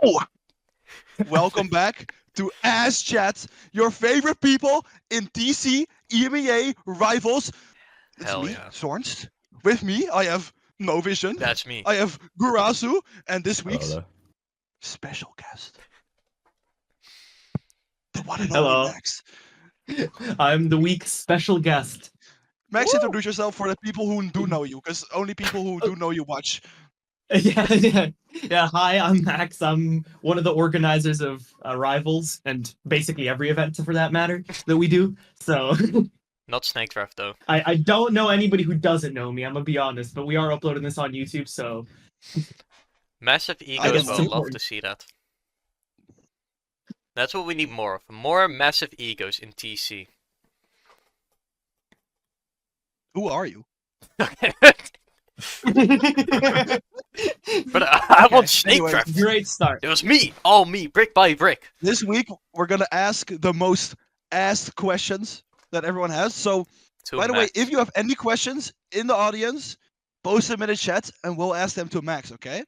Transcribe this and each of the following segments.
Oh, welcome back to AscChat, your favorite people in DC, EMEA, rivals. It's Hell me, yeah. Zornst. With me, I have No Vision. That's me. I have Gurasu, and this week's Hello. special guest, the one and only Hello. Max. I'm the week's special guest. Max, Woo! introduce yourself for the people who do know you, because only people who do know you watch. Yeah. Hi, I'm Max. I'm one of the organizers of Rivals and basically every event, for that matter, that we do. So Not Snake Draft though. I don't know anybody who doesn't know me. I'm gonna be honest, but we are uploading this on YouTube, so Massive I ego guess as well. it's Love important. to see that. That's what we need more of. More massive egos in TC. Who are you? But I want Snake Anyways, Draft. Great start. It was me. All me. Brick by brick. This week, we're gonna ask the most asked questions that everyone has. So, by the way, Max. if you have any questions in the audience, post them in the chat, and we'll ask them to Max. Okay?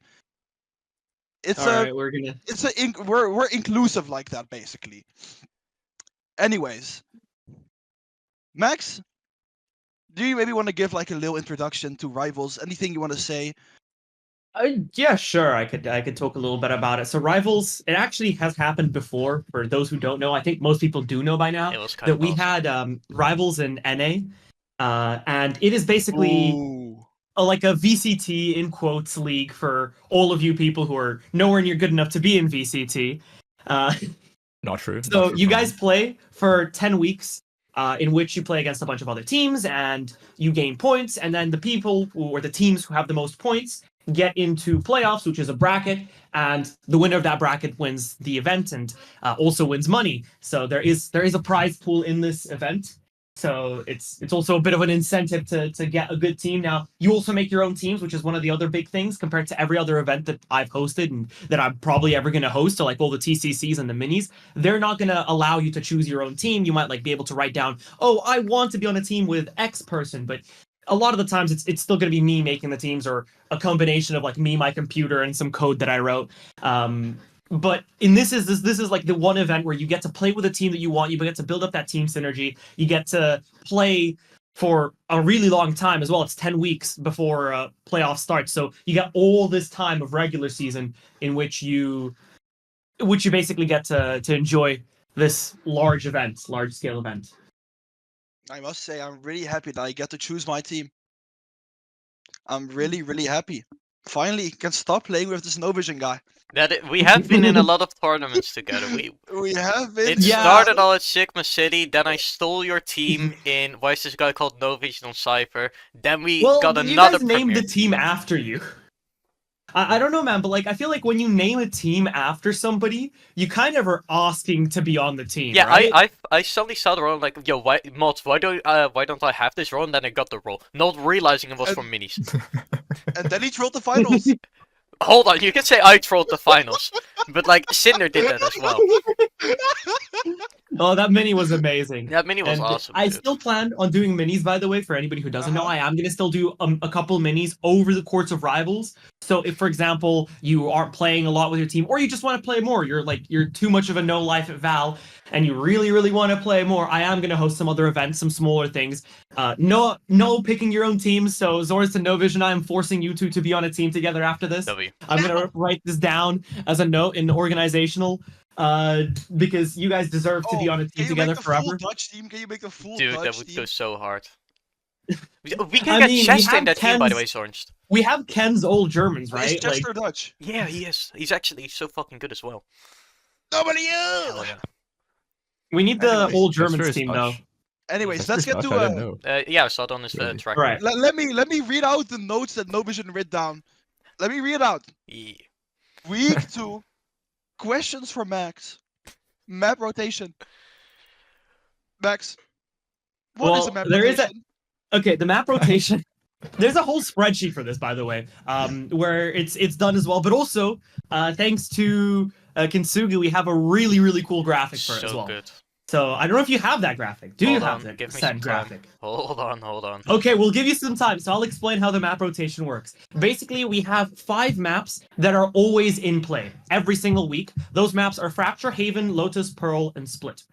It's All right, we're gonna. we're inclusive like that, basically. Anyways, Max, do you maybe want to give like a little introduction to Rivals? Anything you want to say? Yeah, sure. I could talk a little bit about it. So Rivals, it actually has happened before. For those who don't know, I think most people do know by now It was kind that of we awesome. had Rivals in NA, and it is basically Ooh. like a VCT in quotes league for all of you people who are nowhere near good enough to be in VCT. Not true. So not true you from guys me. play for 10 weeks, in which you play against a bunch of other teams and you gain points, and then the people or the teams who have the most points get into playoffs, which is a bracket, and the winner of that bracket wins the event and also wins money. So there is a prize pool in this event. So it's also a bit of an incentive to get a good team. Now you also make your own teams, which is one of the other big things compared to every other event that I've hosted and that I'm probably ever going to host. So like all the TCCs and the minis, they're not going to allow you to choose your own team. You might like be able to write down, oh, I want to be on a team with X person, but a lot of the times it's still going to be me making the teams or a combination of like me, my computer, and some code that I wrote. But in this is like the one event where you get to play with a team that you want. You get to build up that team synergy. You get to play for a really long time as well. It's 10 weeks before playoff starts, so you get all this time of regular season in which you basically get to enjoy this large scale event. I must say, I'm really happy that I get to choose my team. I'm really, really happy. Finally, can stop playing with this No Vision guy. We have been in a lot of tournaments together. We have been. It started all at Sigma City, then I stole your team in why is this guy called No Vision on Cypher. Then we got you another guys named premier the team after you. I don't know, man, but like I feel like when you name a team after somebody, you kind of are asking to be on the team. Yeah, right? I suddenly saw the role like, yo, why mods? Why don't I have this role? And then I got the role, not realizing it was for minis. And then he trolled the finals. Hold on, you can say I trolled the finals, but like Cinder did that as well. Oh, that mini was amazing. That mini was And awesome. I dude. still plan on doing minis, by the way, for anybody who doesn't know. I am going to still do a couple minis over the course of Rivals. So if, for example, you aren't playing a lot with your team, or you just want to play more, you're too much of a no life at Val, and you really, really want to play more, I am going to host some other events, some smaller things. No picking your own teams. So Zorz and No Vision, I am forcing you two to be on a team together after this. W. I'm going to write this down as a note in the organizational. Because you guys deserve to be on a team together forever. Full Dutch team? Can you make the full Dude, Dutch that would team? go so hard. We can get we Chester in have that team, by the way, Ken's- Sornst. We have Ken's old Germans, right? Is Chester Dutch? Yeah, he is. He's actually so fucking good as well. Nobody Hell yeah. We need the Anyways, old Chester Germans is team, Dutch. though. Anyways, Chester's let's get Dutch, I didn't to know. Yeah, I saw it on his Really? track. Right. let me read out the notes that No Vision wrote down. Let me read it out. Yeah. Week 2, questions for Max. Map rotation. Max, what is a map there rotation? is okay, the map rotation. There's a whole spreadsheet for this, by the way, where it's done as well. But also, thanks to Kintsugi, we have a really, really cool graphic for it as So well. good. So I don't know if you have that graphic. Do you Hold have on, the give me said some time. graphic? Hold on. Okay, we'll give you some time. So I'll explain how the map rotation works. Basically, we have 5 maps that are always in play every single week. Those maps are Fracture, Haven, Lotus, Pearl, and Split.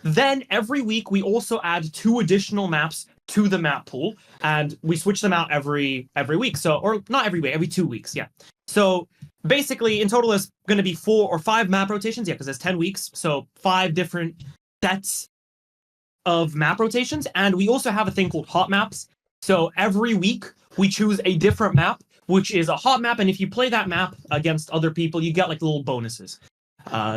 Then every week we also add 2 additional maps to the map pool, and we switch them out every week. So, or not every week, every 2 weeks. Yeah. So basically, in total, there's going to be 4 or 5 map rotations. Yeah, because there's 10 weeks, so 5 different sets of map rotations. And we also have a thing called hot maps. So every week we choose a different map, which is a hot map, and if you play that map against other people, you get like little bonuses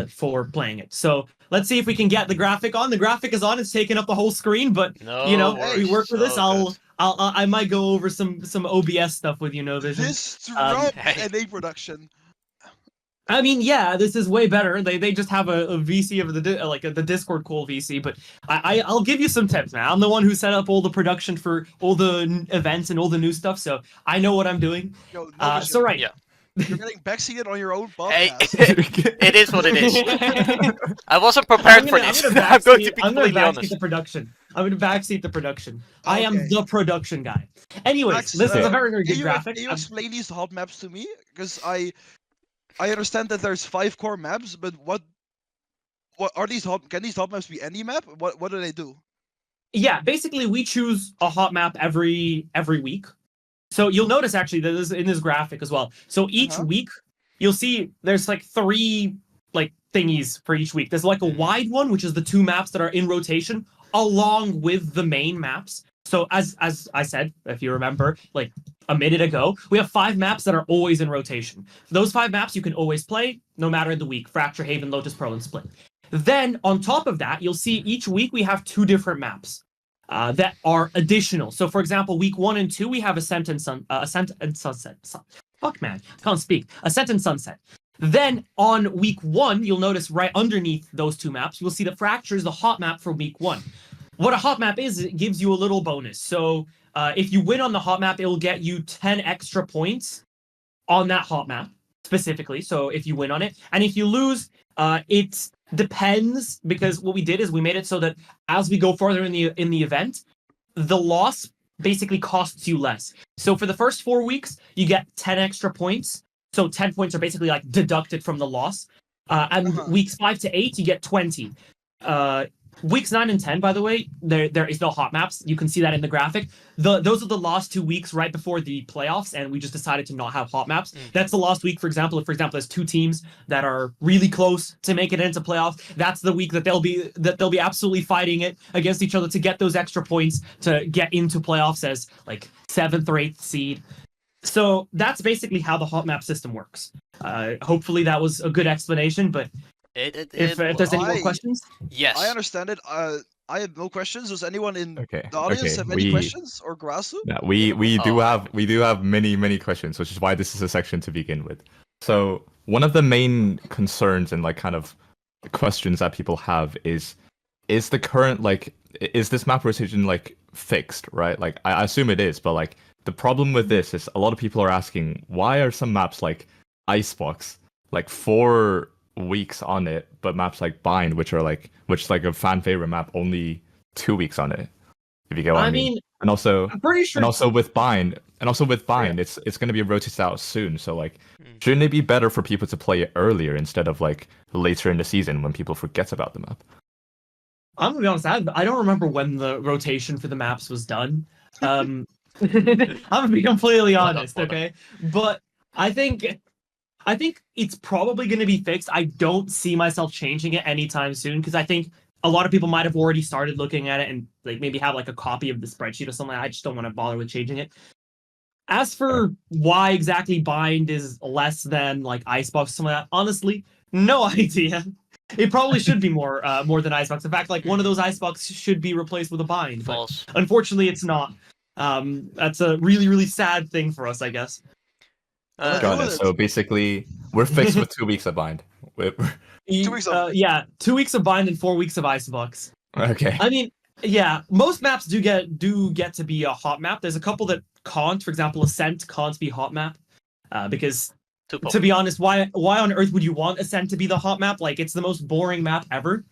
for playing it. So let's see if we can get the graphic on. The graphic is on. It's taking up the whole screen, but No you know, worries, we work with this. so I might go over some OBS stuff with you, No Vision. Disrupt Hey. NA production. I mean, yeah, this is way better. They just have a VC of the Discord call VC, but I'll give you some tips, man. I'm the one who set up all the production for all the events and all the new stuff, so I know what I'm doing. Yo, no So right, Yeah. You're getting backseated on your own Hey, podcast. it is what it is. I wasn't I'm prepared for gonna this. backseat, I'm going to be I'm gonna completely backseat honest. the production. I'm gonna backseat the production. I am Okay. the production guy. Anyways, Max, this is Okay. a very, very Can good you, graphic. can you explain these hot maps to me? Because I understand that there's 5 core maps, but what are these hot? Can these hot maps be any map? What do they do? Yeah, basically we choose a hot map every week. So you'll notice actually that this is in this graphic as well. So each week you'll see there's like 3 like thingies for each week. There's like a wide one, which is the 2 maps that are in rotation along with the main maps. So as I said, if you remember, like a minute ago, we have 5 maps that are always in rotation. Those 5 maps you can always play no matter the week: Fracture, Haven, Lotus, Pearl, and Split. Then on top of that, you'll see each week we have 2 different maps that are additional. So for example, week 1 and 2 we have Ascent and Sunset. Fuck man, can't speak. Ascent and Sunset. Then on week 1, you'll notice right underneath those 2 maps, you'll see the Fracture is the hot map for week 1. What a hot map is, it gives you a little bonus. So if you win on the hot map, it will get you 10 extra points on that hot map specifically. So if you win on it, and if you lose, it depends, because what we did is we made it so that as we go further in the event, the loss basically costs you less. So for the first 4 weeks, you get 10 extra points. So 10 points are basically like deducted from the loss. And weeks 5 to 8, you get 20. Weeks 9 and 10, by the way, there is no hot maps. You can see that in the graphic. Those are the last 2 weeks right before the playoffs, and we just decided to not have hot maps. That's the last week, for example. If, for example, there's 2 teams that are really close to make it into playoffs, that's the week that they'll be absolutely fighting it against each other to get those extra points to get into playoffs as like 7th or 8th seed. So that's basically how the hot map system works. Hopefully that was a good explanation, but if there's any more questions? Yes. I understand it. I have no questions. Does anyone in Okay. the audience have any questions? Or Grasu? Yeah, we do have many questions, which is why this is a section to begin with. So one of the main concerns and like kind of questions that people have is the current is this map rotation like fixed, right? Like I assume it is, but like the problem with this is a lot of people are asking, why are some maps like Icebox like 4 weeks on it, but maps like Bind, which is like a fan favorite map, only 2 weeks on it, if you get what I mean. And also, I'm pretty sure. and also with Bind, it's going to be rotated out soon. So like, shouldn't it be better for people to play it earlier instead of like later in the season when people forget about the map? I'm gonna be honest. I don't remember when the rotation for the maps was done. I'm gonna be completely honest, okay? But I think it's probably going to be fixed. I don't see myself changing it anytime soon, because I think a lot of people might have already started looking at it and like maybe have like a copy of the spreadsheet or something. I just don't want to bother with changing it. As for why exactly Bind is less than like Icebox or something like that, honestly, no idea. It probably should be more than Icebox. In fact, like one of those Icebox should be replaced with a Bind. False. But unfortunately, it's not. That's a really, really sad thing for us, I guess. Got it. So basically, we're fixed with 2 weeks of Bind. 2 weeks of 2 weeks of Bind and 4 weeks of Icebox. Okay. I mean, yeah, most maps do get to be a hot map. There's a couple that can't. For example, Ascent can't be hot map because, to be honest, why on earth would you want Ascent to be the hot map? Like, it's the most boring map ever.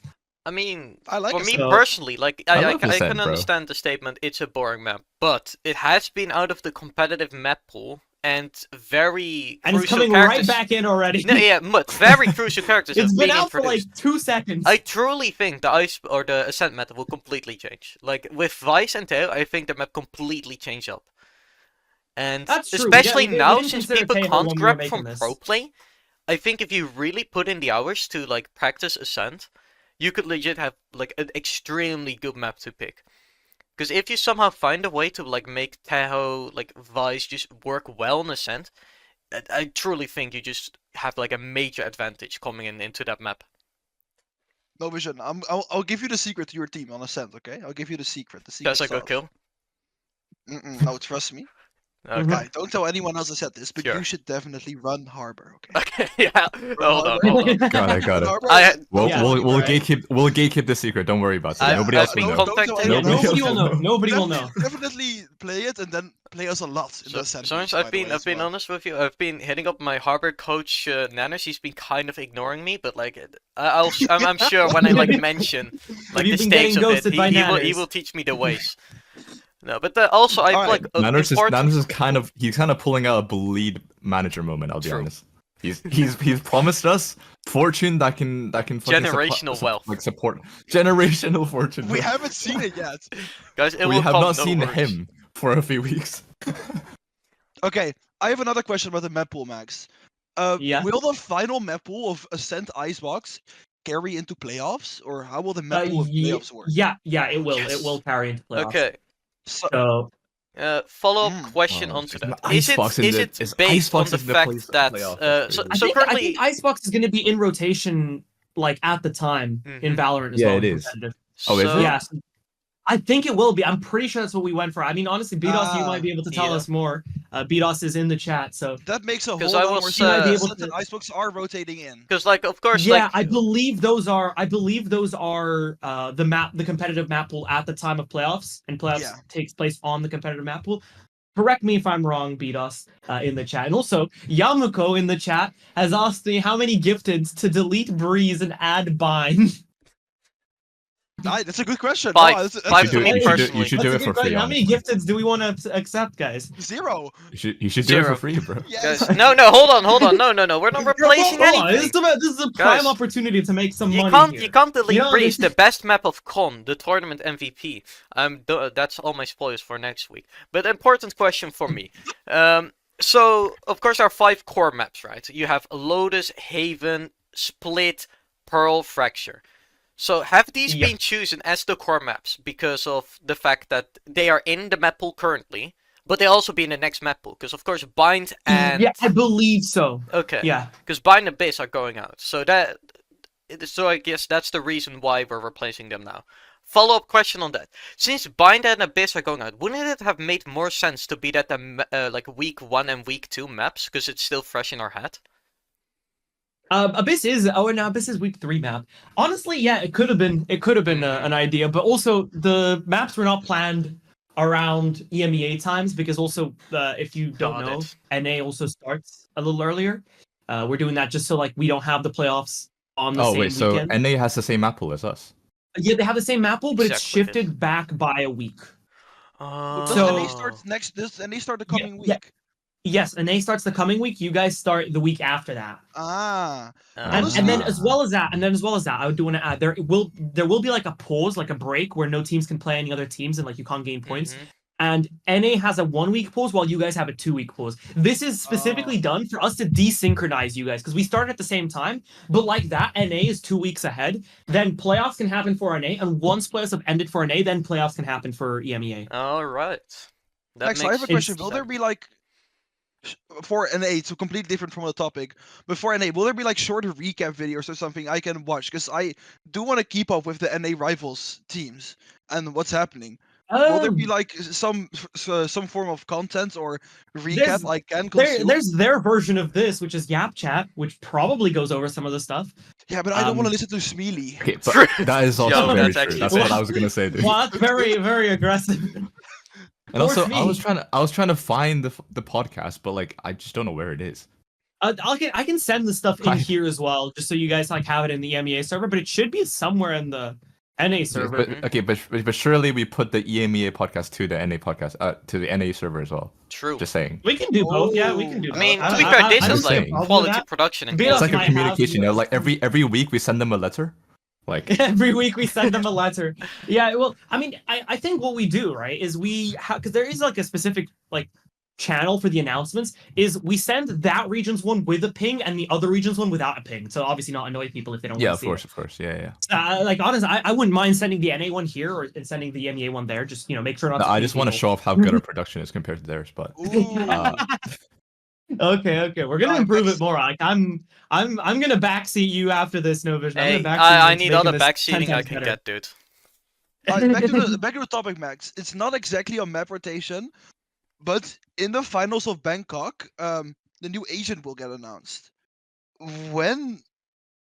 I mean, I like for me Ascent. personally, like I I love can Ascent, bro. understand the statement. It's a boring map, but it has been out of the competitive map pool and very And it's crucial coming characters. right back in already. No, yeah, but very crucial characters It's have been been out for like introduced. 2 seconds. I truly think the ice or the Ascent meta will completely change. Like with Vice and Teo, I think the map completely changed up. And That's true. especially We now, didn't since consider people Tejo can't when we were grab making from this. pro play, I think if you really put in the hours to like practice Ascent, you could legit have like an extremely good map to pick. Because if you somehow find a way to like make Tejo, like Vice, just work well in Ascent, I truly think you just have like a major advantage coming into that map. No vision. I'll give you the secret to your team on Ascent. Okay, I'll give you the secret. The secret Guys, I got sauce. kill. No, trust me. Okay. Guy, don't tell anyone else I said this, but Sure. you should definitely run Harbor. Okay. Okay, yeah. Hold on, Harbor. hold on. Got it. Run Harbor. I- We'll Yeah, we'll right. gatekeep the secret. Don't worry about it. I've- Nobody else I've will been know. contacted. Don't tell Nobody anyone. will know. Nobody will know. Definitely play it and then play us a lot in the Ascent. Sometimes games, I've by the been way, as well. honest with you. I've been hitting up my Harbor coach Nanos. He's been kind of ignoring me, but like I'm sure when I like mention like you've the been getting stakes of it, ghosted by he Nanners. will teach me the ways. No, but also I Alright. like Nanners important. is kind of pulling out a bleed manager moment. I'll be True. honest. He's promised us fortune that can fucking Generational wealth. like support generational fortune. We haven't seen it yet. Guys, it We will have come, not no seen worries. him for a few weeks. Okay, I have another question about the map pool, Max. Yeah. Will the final map pool of Ascent Icebox carry into playoffs, or how will the map pool of playoffs work? Yeah, it will. Yes. It will carry into playoffs. Okay. So, So Follow-up Mm. question Oh, onto is that. the Is it Icebox in is the- it is based on Icebox the in the fact that playoff? That's so, crazy. I so think currently Icebox is going to be in rotation, like at the time in Mhm. Valorant as Yeah, well. it in is. competitive. Oh, is so, it? Yeah, so I think it will be. I'm pretty sure that's what we went for. I mean, honestly, BDOS, you might be able to tell yeah. us more. BDOS is in the chat, so that makes a 'Cause whole I lot more was, sense. you might be able Ascent and to. Icebox are rotating in. Because like of course Yeah, like I believe those are. The competitive map pool at the time of playoffs, and playoffs Yeah. takes place on the competitive map pool. Correct me if I'm wrong, BDOS, in the chat. And also, Yamuko in the chat has asked me how many gifteds to delete Breeze and add Bind. That's a good question. Five. No, that's Five You for should me do- you should do- personally. you should That's do a it good for free. question. How many honestly. gifteds do we want to accept, guys? 0. You should do it Zero. for free, bro. Yes. Guys, no, hold on. No. We're not replacing Hold on, anything. This is a Guys, prime opportunity to make some You money here. can't delete You know, Breeze, this- the best map of Con, the tournament MVP. That's all my spoilers for next week. But important question for me. So of course there are 5 core maps, right? You have Lotus, Haven, Split, Pearl, Fracture. So have these Yeah. been chosen as the core maps because of the fact that they are in the map pool currently, but they also be in the next map pool? Because of course Bind and Yeah, I believe so. okay, Yeah. because Bind and Base are going out. So I guess that's the reason why we're replacing them now. Follow-up question on that. Since Bind and Abyss are going out, wouldn't it have made more sense to be that like week 1 and week 2 maps? Because it's still fresh in our head. Abyss is week 3 map. Honestly, yeah, it could have been an idea, but also the maps were not planned around EMEA times because also if you don't Got know, it. NA also starts a little earlier. We're doing that just so like we don't have the playoffs on the Oh same wait, so weekend. NA has the same apple as us. Yeah, they have the same map pool, but it's Exactly. shifted back by a week. Does So- NA start Does NA start the coming yeah. week? Yes, NA starts the coming week. You guys start the week after that. Ah. And then as well as that, I would do want to add there will be like a pause, like a break where no teams can play any other teams and like you can't gain points. Mhm. And NA has a 1-week pause while you guys have a 2-week pause. This is specifically done for us to desynchronize you guys because we start at the same time. But like that, NA is 2 weeks ahead. Then playoffs can happen for NA, and once playoffs have ended for NA, then playoffs can happen for EMEA. All right. That Max, I have a makes question. Will there sense. be like for NA, so completely different from the topic, but for NA, will there be like shorter recap videos or something I can watch? Because I do want to keep up with the NA rivals teams and what's happening. Will there be like some form of content or recap I can consume? There's their version of this, which is Yap Chat, which probably goes over some of the stuff. Yeah, but I don't want to um, listen to Smeely. Okay, but that is also Yo, very that's true. actually That's true. what I was gonna say, dude. Well, that's very, very aggressive. And also, Force I was me. trying to find the podcast, but like I just don't know where it is. I can send the stuff in Fine. here as well, just so you guys like have it in the EMEA server. But it should be somewhere in the NA server. But surely we put the EMEA podcast to the NA podcast, to the NA server as well. True. Just saying. We can do both. Yeah, we can do. I I mean, both. to be fair, this I'm is just like saying. quality production and Be It's like like a might communication, have- Like every week we send them a letter. Like Every week we send them a letter. Yeah, well, I mean, I think what we do, right, is we have, because there is like a specific like channel for the announcements, is we send that region's one with a ping and the other region's one without a ping. So obviously not annoy people if they don't yeah, want of to see course, yeah. like honestly, I wouldn't mind sending the NA one here or and sending the EMEA one there. Just make sure not. No, to I ping just want to people. show off how good our production is compared to theirs, but Ooh. Okay, we're gonna Alright, improve next. it more. Like I'm gonna backseat you after this, No Vision. I'm Hey, gonna backseat you I into need all the making this 10 backseating I times can better. get, dude. Back to the topic, Max. It's not exactly on map rotation, but in the finals of Bangkok, the new agent will get announced. When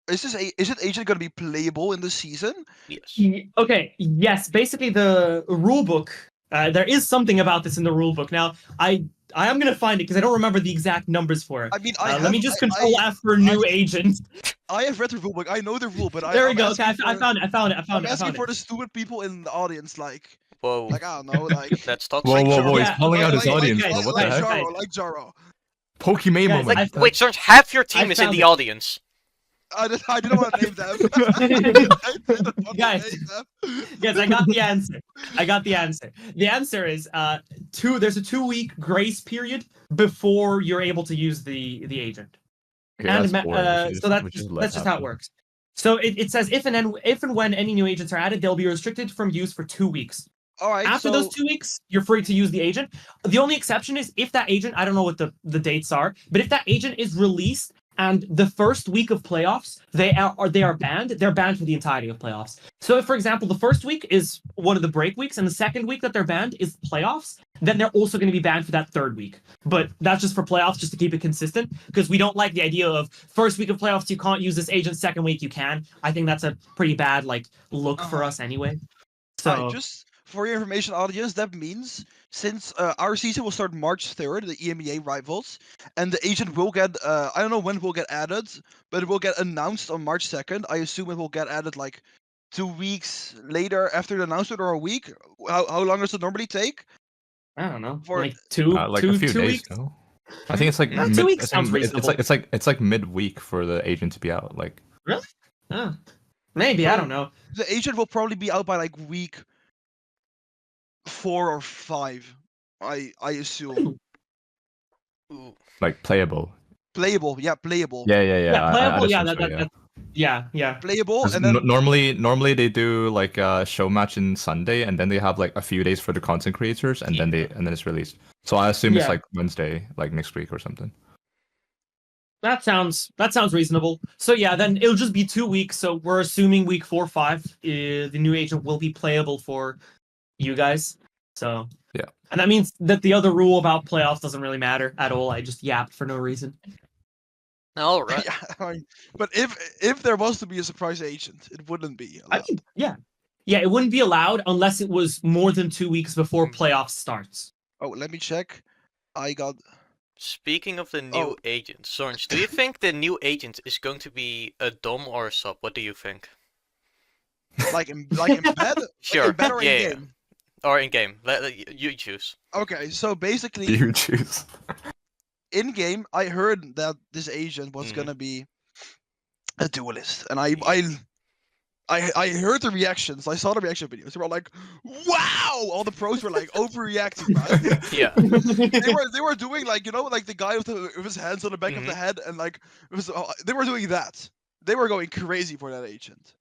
is it agent gonna be playable in the season? Yes. Okay, yes. Basically, the rule book. There is something about this in the rule book. Now, I am gonna find it because I don't remember the exact numbers for it. I mean, Let me just control F for new agent. I have read the rule book. I know the rule, but There we I'm go. Okay, asking I for- found it. I'm asking it. for the stupid people in the audience, like Whoa. I don't know, like That's toxic. whoa, Jaro. he's Yeah, calling out his like- audience. like- bro. like, What like the heck? Jaro, like Jaro. Pokimane Guys, moment. Wait, Sarge, half your team I is in found the it. audience. I didn't want to name them. I didn't want to Guys. name them. Yes, I got the answer. The answer is there's a 2-week grace period before you're able to use the agent. Okay, And that's boring. We should so just- we should let that's just how it happen. works. So it says if and when any new agents are added, they'll be restricted from use for 2 weeks. All right. After so, those 2 weeks, you're free to use the agent. The only exception is if that agent, I don't know what the dates are, but if that agent is released and the first week of playoffs, they are banned, they're banned for the entirety of playoffs. So if, for example, the first week is one of the break weeks and the second week that they're banned is playoffs, then they're also going to be banned for that third week. But that's just for playoffs, just to keep it consistent, because we don't like the idea of first week of playoffs, you can't use this agent, second week you can. I think that's a pretty bad look for us anyway. So Alright, just for your information, audience, that means since our season will start March 3rd, the EMEA rivals, and the agent will get, I don't know when it will get added, but it will get announced on March 2nd. I assume it will get added 2 weeks later after the announcement or a week. How long does it normally take? I don't know, For- like two Like a few days. weeks. No? I think it's like 2 weeks sounds reasonable. It's like midweek for the agent to be out. Like Maybe, I don't know. The agent will probably be out by week 4 or 5. I assume. Ooh. like playable. Playable, yeah, playable. Yeah. Yeah, playable. Yeah, assume so, yeah. Playable, 'Cause and then normally they do like a show match in Sunday, and then they have like a few days for the content creators, and then it's released. So I assume it's Yeah. like Wednesday, like next week or something. That sounds reasonable. So yeah, then it'll just be 2 weeks. So we're assuming week 4 or 5, the new agent will be playable for you guys. So Yeah. and that means that the other rule about playoffs doesn't really matter at all. I just yapped for no reason. All right. yeah, but if there was to be a surprise agent, it wouldn't be. I allowed. mean, yeah, it wouldn't be allowed unless it was more than 2 weeks before playoffs starts. Oh, let me check. I got. Speaking of the new Oh. agent, Sorge, do you think the new agent is going to be a dom or a sub? What do you think? Like in bed? Sure. Like in bed or Yeah, in yeah. game? Or in game? You choose. Okay, so basically, You choose. in game, I heard that this agent was Mhm. gonna be a duelist, and I heard the reactions. I saw the reaction videos. They were like, "Wow!" All the pros were like overreacting, man. Yeah. they were doing like the guy with his hands on the back of the head, and they were doing that. They were going crazy for that agent.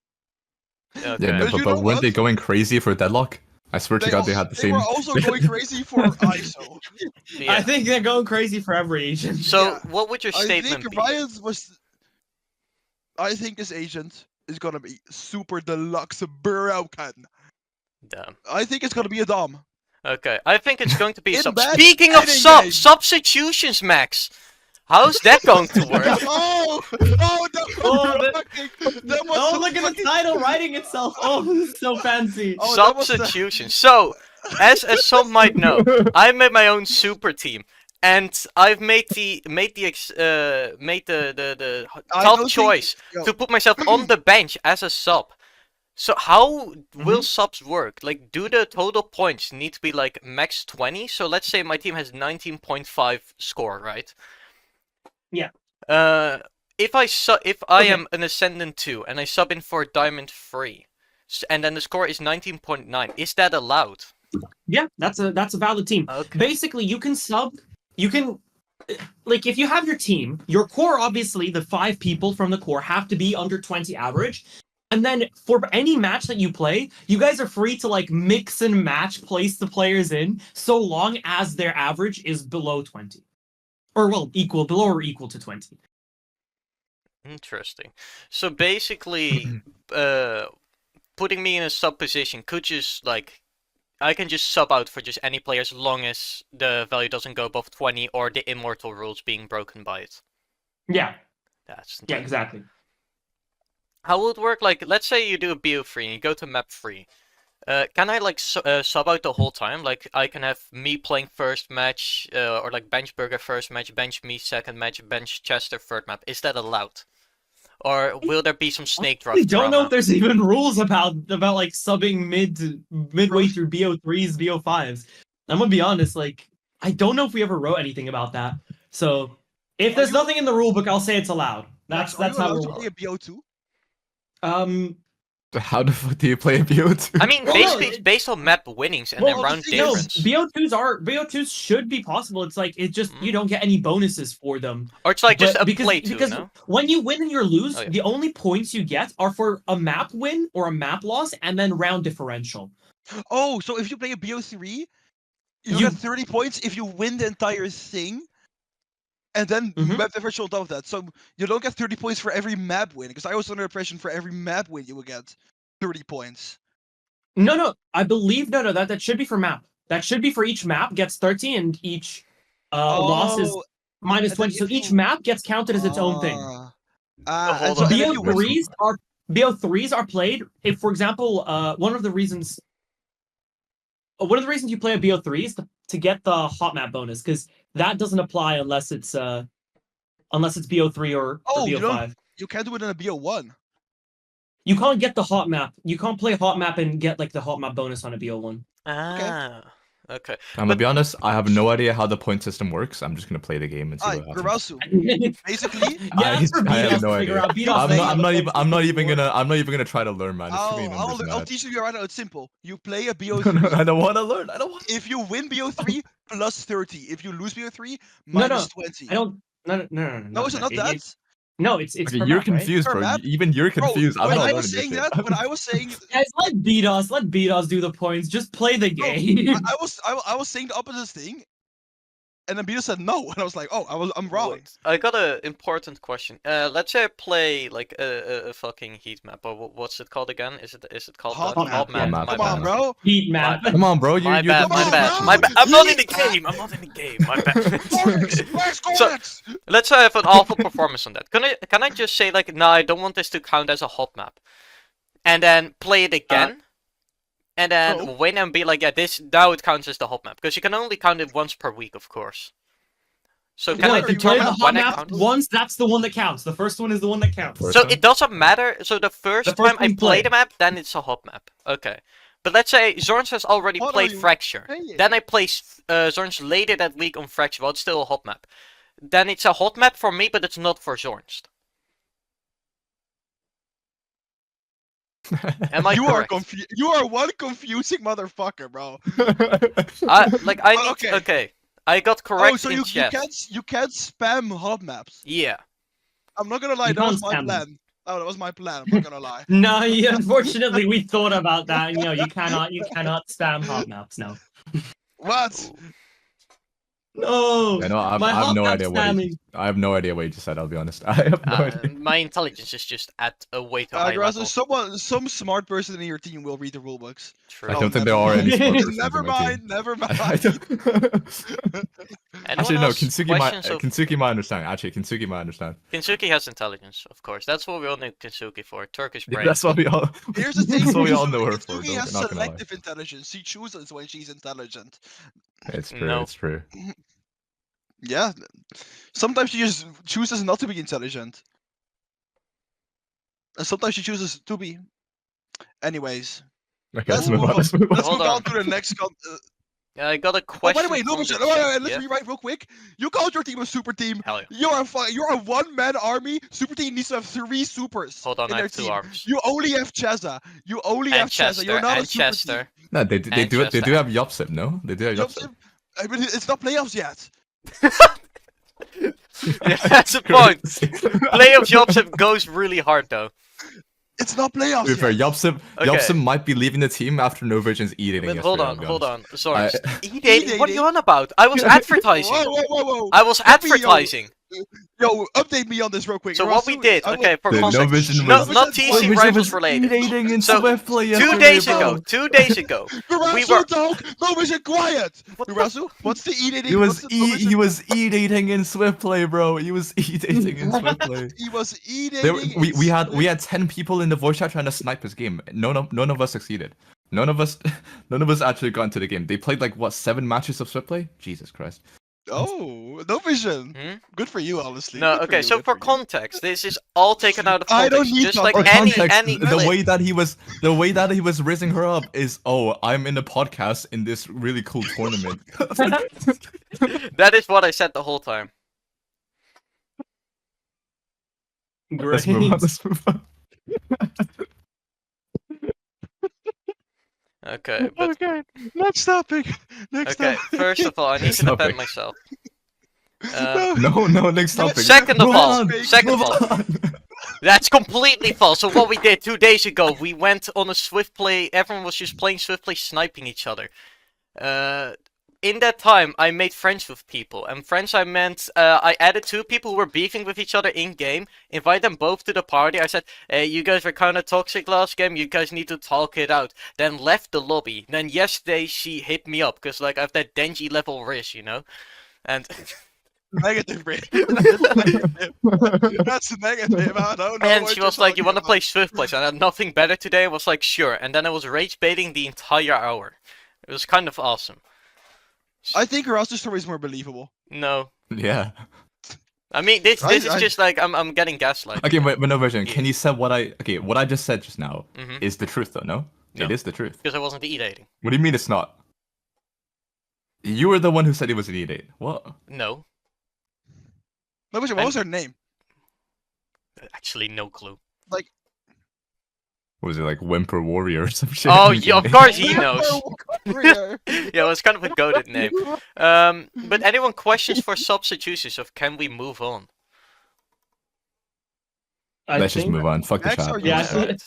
Okay. Yeah, no, But you but know weren't they what? going crazy for Deadlock? I swear to God, they had the same. They were also going crazy for ISO. Yeah. I think they're going crazy for every agent. So, Yeah. what would your I statement think be? Ryan's was. I think this agent is gonna be super deluxe broken. Damn. I think it's gonna be a dom. Okay, I think it's going to be In sub. bed Speaking of and in game. substitutions, Max, how's that going to work? Oh no! Oh, That was Oh, so look at the fucking- title writing itself. Oh, this is so fancy. Oh, that was the- Substitutions. So, as some might know, I made my own super team, and I've made the I tough don't choice Yo, to put myself on the bench as a sub. So how will Mhm. subs work? Like, do the total points need to be like max 20? So let's say my team has 19.5 score, right? Yeah. If I Okay. am an Ascendant 2 and I sub in for Diamond 3, and then the score is 19.9, is that allowed? Yeah, that's a valid team. Okay. Basically, you can sub. You can like if you have your team, your core obviously the 5 people from the core have to be under 20 average. And then for any match that you play, you guys are free to like mix and match place the players in so long as their average is below 20. Or well, below or equal to 20. Interesting. So basically, putting me in a sub position could just like I can just sub out for just any player as long as the value doesn't go above 20 or the immortal rules being broken by it. Yeah. That's Yeah, exactly. How would it work? Like, let's say you do a BO3 and you go to map 3. Can I like sub out the whole time? Like, I can have me playing first match, or like bench Burger first match, bench me second match, bench Chester third map. Is that allowed? Or will there be some snake draft I don't know drama? if there's even rules about like subbing midway through BO3s, BO5s. I'm gonna be honest, like I don't know if we ever wrote anything about that. So if there's nothing in the rule book, I'll say it's allowed. Max, That's are you how allowed we're to play a BO2? How the fuck do you play a BO2? I mean, Well, basically, no, it's based on map winnings and well, then round thing is- difference. BO2s should be possible. It's like it just you don't get any bonuses for them. Or it's like just But a play to, because no? when you win and you lose, Oh, yeah. the only points you get are for a map win or a map loss and then round differential. Oh, so if you play a BO3, you You- get 30 points if you win the entire thing, and then Mhm. map differential on top of that. So you don't get 30 points for every map win, because I was under the impression for every map win you would get 30 points. No, I believe no, that should be for map. That should be for each map gets 30 and each loss is Oh, minus and then 20. So if each you- map gets counted as its own thing. And hold so on. and if you win, BO3s are played if, for example, one of the reasons you play a BO3 is to get the hot map bonus, because that doesn't apply unless it's BO3 or BO5. you can't do it in a BO1. You can't get the hot map. You can't play hot map and get like the hot map bonus on a BO1. Ah, okay. I'm gonna be honest, I have no idea how the point system works. I'm just gonna play the game and see what happens. Garasu, basically, Yeah, that's for I have Beatos no to figure idea. out. Beatos I'm knows not, how I'm the not point even. I'm not system even works. gonna. I'm not even gonna try to learn, man. It's too many numbers, I'll man. teach you right now. It's simple. You play a No, BO3. I don't want to learn. I don't want. If you win BO3, plus 30. If you lose BO3, No, minus 20. I don't. No. No, is it not that? No, it's Okay, per you're map, right? confused, Per bro. map? Even you're Bro, confused. I'm when not I learning was this saying shit. that, when I was saying, Guys, let Beatos do the points. Just play the bro, game. I was saying the opposite thing, and then Beto said no, and I was like, oh, I'm wrong. What? I got an important question. Let's say I play like a fucking heat map, or what's it called again? Is it called Hot that? map, Hot yeah. map. Come My Come on, bad. bro. Heat map. My Come on, bro. My You're bad. the My Come on, bad. bro. My bad. I'm not in the Heat map. game. I'm not in the game. My bad. Cortex, So- Cortex. Let's say I have an awful performance on that. Can I just say like, no, I don't want this to count as a hot map, and then play it again, and then Oh. win and be like, yeah, this now it counts as the hot map, because you can only count it once per week, of course. So can No, I if you play the determine hot when I map count? once, that's the one that counts. The first one is the one that counts. First So one? it doesn't matter. So the first first time I one play play. the map, then it's a hot map. Okay. But let's say Zorns has already What are played you Fracture. saying? Then I play Zorns later that week on Fracture. Well, it's still a hot map. Then it's a hot map for me, but it's not for Zorns. Am I You are correct? You are one confusing motherfucker, bro. I need Okay. okay. I got correct Oh, so in you chat. can't spam hot maps. Yeah. I'm not gonna lie, You that was can't my spam them. plan. Oh, that was my plan. I'm not gonna lie. No, unfortunately, we thought about that. You know, you cannot spam hot maps. No. What? No. I know. I My have hot no map idea spamming. I have no idea what you just said. I'll be honest. I have no idea. My intelligence is just at a way too high Grasso, level. some smart person in your team will read the rule books. True. I Oh, don't think never there are mind. any smart persons Never in my team. mind. Never I mind. don't- Anyone Actually, no. else? Kinsugi might. Questions of- Kinsugi might understand. Actually, Kinsugi might understand. Kinsuki has intelligence, of course. That's what we all need Kinsuki for. Turkish brain. That's what we all. Here's the thing. That's what we all know her for. Sugi has Not gonna lie. selective intelligence. She chooses when she's intelligent. It's true. No. It's true. Yeah. Sometimes she just chooses not to be intelligent. And sometimes she chooses to be. Anyways, Okay, let's let's move move on. on. Let's move on. Let's Hold move on on. to the next. I got a Oh, question. by the way, from Novision, the chat. let's Yeah? rewrite real quick. You called your team a super team. Hell yeah. You're a one-man army. Super team needs to have 3 supers Hold on, in I their have 2 team. arms. You only have Cheza. You only And have Cheza. You're Chester, not a and super Chester. No, they do And it. They do Chester. have Yopsip, no? They do have team. Yopsip. I mean, it's not playoffs yet. Yeah, that's the point. Playoff jobs goes really hard though. It's not To be playoffs fair, yet. Yopsip, Okay. Yopsip might be leaving the team after No Vision's eating. But hold on, hold on. Sorry. I- E-dating? What are you E-dating? on about? I was advertising. Whoa. I was Let me, yo. advertising. Yo, update me on this real quick. So what we did, okay, for Dude, No context, Vision no, was- not No TC Vision Rivals related. eating in So, Swiftplay 2 yesterday, days bro. ago, 2 days ago, we Urasu were. talk. No vision quiet. What the Urasu, what's the e-dating? He was He was eating in Swiftplay, bro. He was eating in Swiftplay. He was There, e-dating. we had 10 people in the voice chat trying to snipe his game. None of us succeeded. None of us actually got into the game. They played like what 7 matches of Swiftplay? Jesus Christ. Oh, no vision. Hmm? Good for you, honestly. No, Good for okay, you, so good for you. context, this is all taken out of I context. don't need Just like For context. any context, the way that he was rizzing her up is, oh, I'm in the podcast in this really cool tournament. That is what I said the whole time. Let's move on. Great. Let's move on. Okay, but Okay, next topic. Next okay. topic. First of all, I need to Topic. defend myself. No, next topic. Second of Move all, on, second move of all, on. that's completely false. So what we did 2 days ago, we went on a swift play. Everyone was just playing swift play, sniping each other. In that time, I made friends with people, and friends I meant I added 2 people who were beefing with each other in game. Invite them both to the party. I said, "Hey, you guys were kind of toxic last game. You guys need to talk it out." Then left the lobby. Then yesterday she hit me up because like I have that Denji level risk, you know, and. Negative, Ray. That's negative. I don't know. And what she you're was like, "You talking want to about." play Swift Plays?" And I had nothing better today. I was like, "Sure." And then I was rage baiting the entire hour. It was kind of awesome. I think Urasu's story is more believable. No, Yeah. I mean this is I- just like I'm getting gaslighted. Okay, but no version. Yeah. Can you say what I just said just now Mhm. is the truth though? No, No. it is the truth. Because I wasn't e-dating. What do you mean it's not? You were the one who said it was an E-date. What? No, No vision. What was her name? actually no clue. Like. What was it like Whimper Warrior or some shit? Oh, yeah, of course he knows. Warrior. Yeah, it was kind of a goated name. But anyone questions for substitutions of can we move on? Let's just move on. Fuck the Next chat. or Yeah, yes? Alright.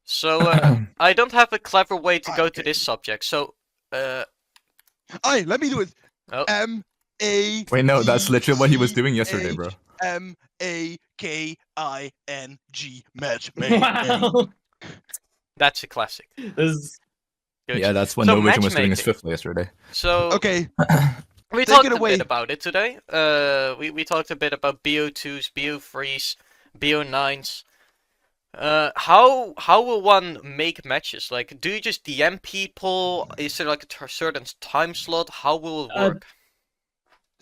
So I don't have a clever way to go to this subject. So Aye, let me do it. Oh. M-A. Wait, no, that's literally what he was doing yesterday, bro. M-A-K-I-N-G match. Wow. that's a classic. This is Good. Yeah, that's when So No Vision was doing his matchmaking. Swiftly yesterday. So Okay. we take talked it a away. bit about it today. We talked a bit about BO2s, BO3s, BO9s. How will one make matches? Like, do you just DM people? Is there like a certain time slot? How will it work?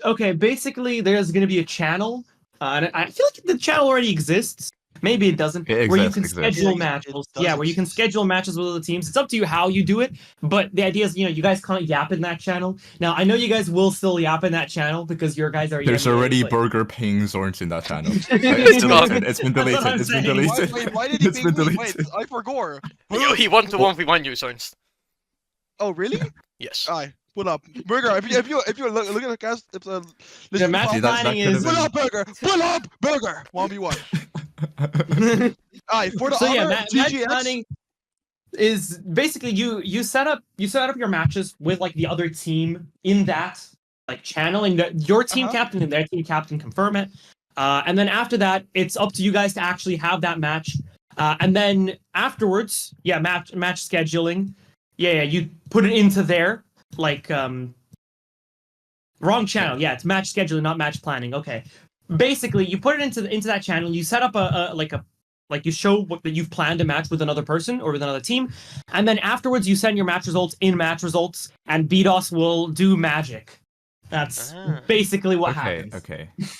okay. Basically, there's going to be a channel, and I feel like the channel already exists. Maybe it doesn't. It where you exists, can exists. schedule Yeah, matches. it Yeah, does where you can exist. schedule matches with other teams. It's up to you how you do it. But the idea is, you guys can't yap in that channel. Now, I know you guys will still yap in that channel because your guys are. There's emulating, already but- Burger paying Zorns in that channel. It's It's gone. deleted. It's been That's what deleted. I'm It's been saying. deleted. Why did he It's ping been me? Wait, deleted. I forgot. Yo, he 1-to-1v1 you, Zorns. Oh, really? Yes. Aye, pull up. Burger, if you look at the cast, it's The listen, match See, that planning could've is. been- pull up, Burger! Pull up, Burger! 1v1. Aye, for the So yeah, honor, match GGX. planning is basically you set up your matches with like the other team in that like channel, and your team Uh-huh. captain and their team captain confirm it, and then after that it's up to you guys to actually have that match, and then afterwards, match scheduling, you put it into there like wrong channel, it's match scheduling, not match planning. Okay, basically you put it into that channel, you set up you show that you've planned a match with another person or with another team, and then afterwards you send your match results in match results, and BDOS will do magic. That's Ah. basically what Okay, happens.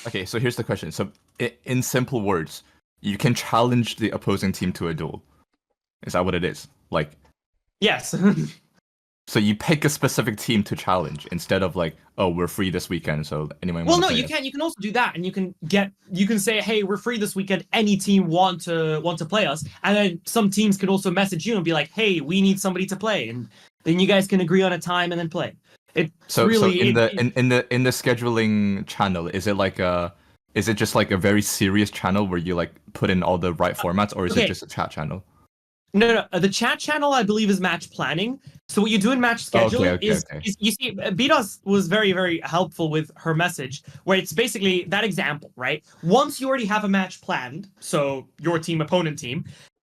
okay. So here's the question. So in simple words, you can challenge the opposing team to a duel. Is that what it is? Like, Yes. so you pick a specific team to challenge instead of like, oh, we're free this weekend, so anyone Well, want no, to play you us? can. You can also do that, and you can say, "Hey, we're free this weekend. Any team want to play us?" And then some teams could also message you and be like, "Hey, we need somebody to play," and then you guys can agree on a time and then play. It's So really in the scheduling channel, is it just like a very serious channel where you like put in all the right formats, or is it okay. just a chat channel? No. The chat channel, I believe, is match planning. So what you do in match scheduling Okay. is you see, BDOS was very, very helpful with her message, where it's basically that example, right? Once you already have a match planned, so your team, opponent team,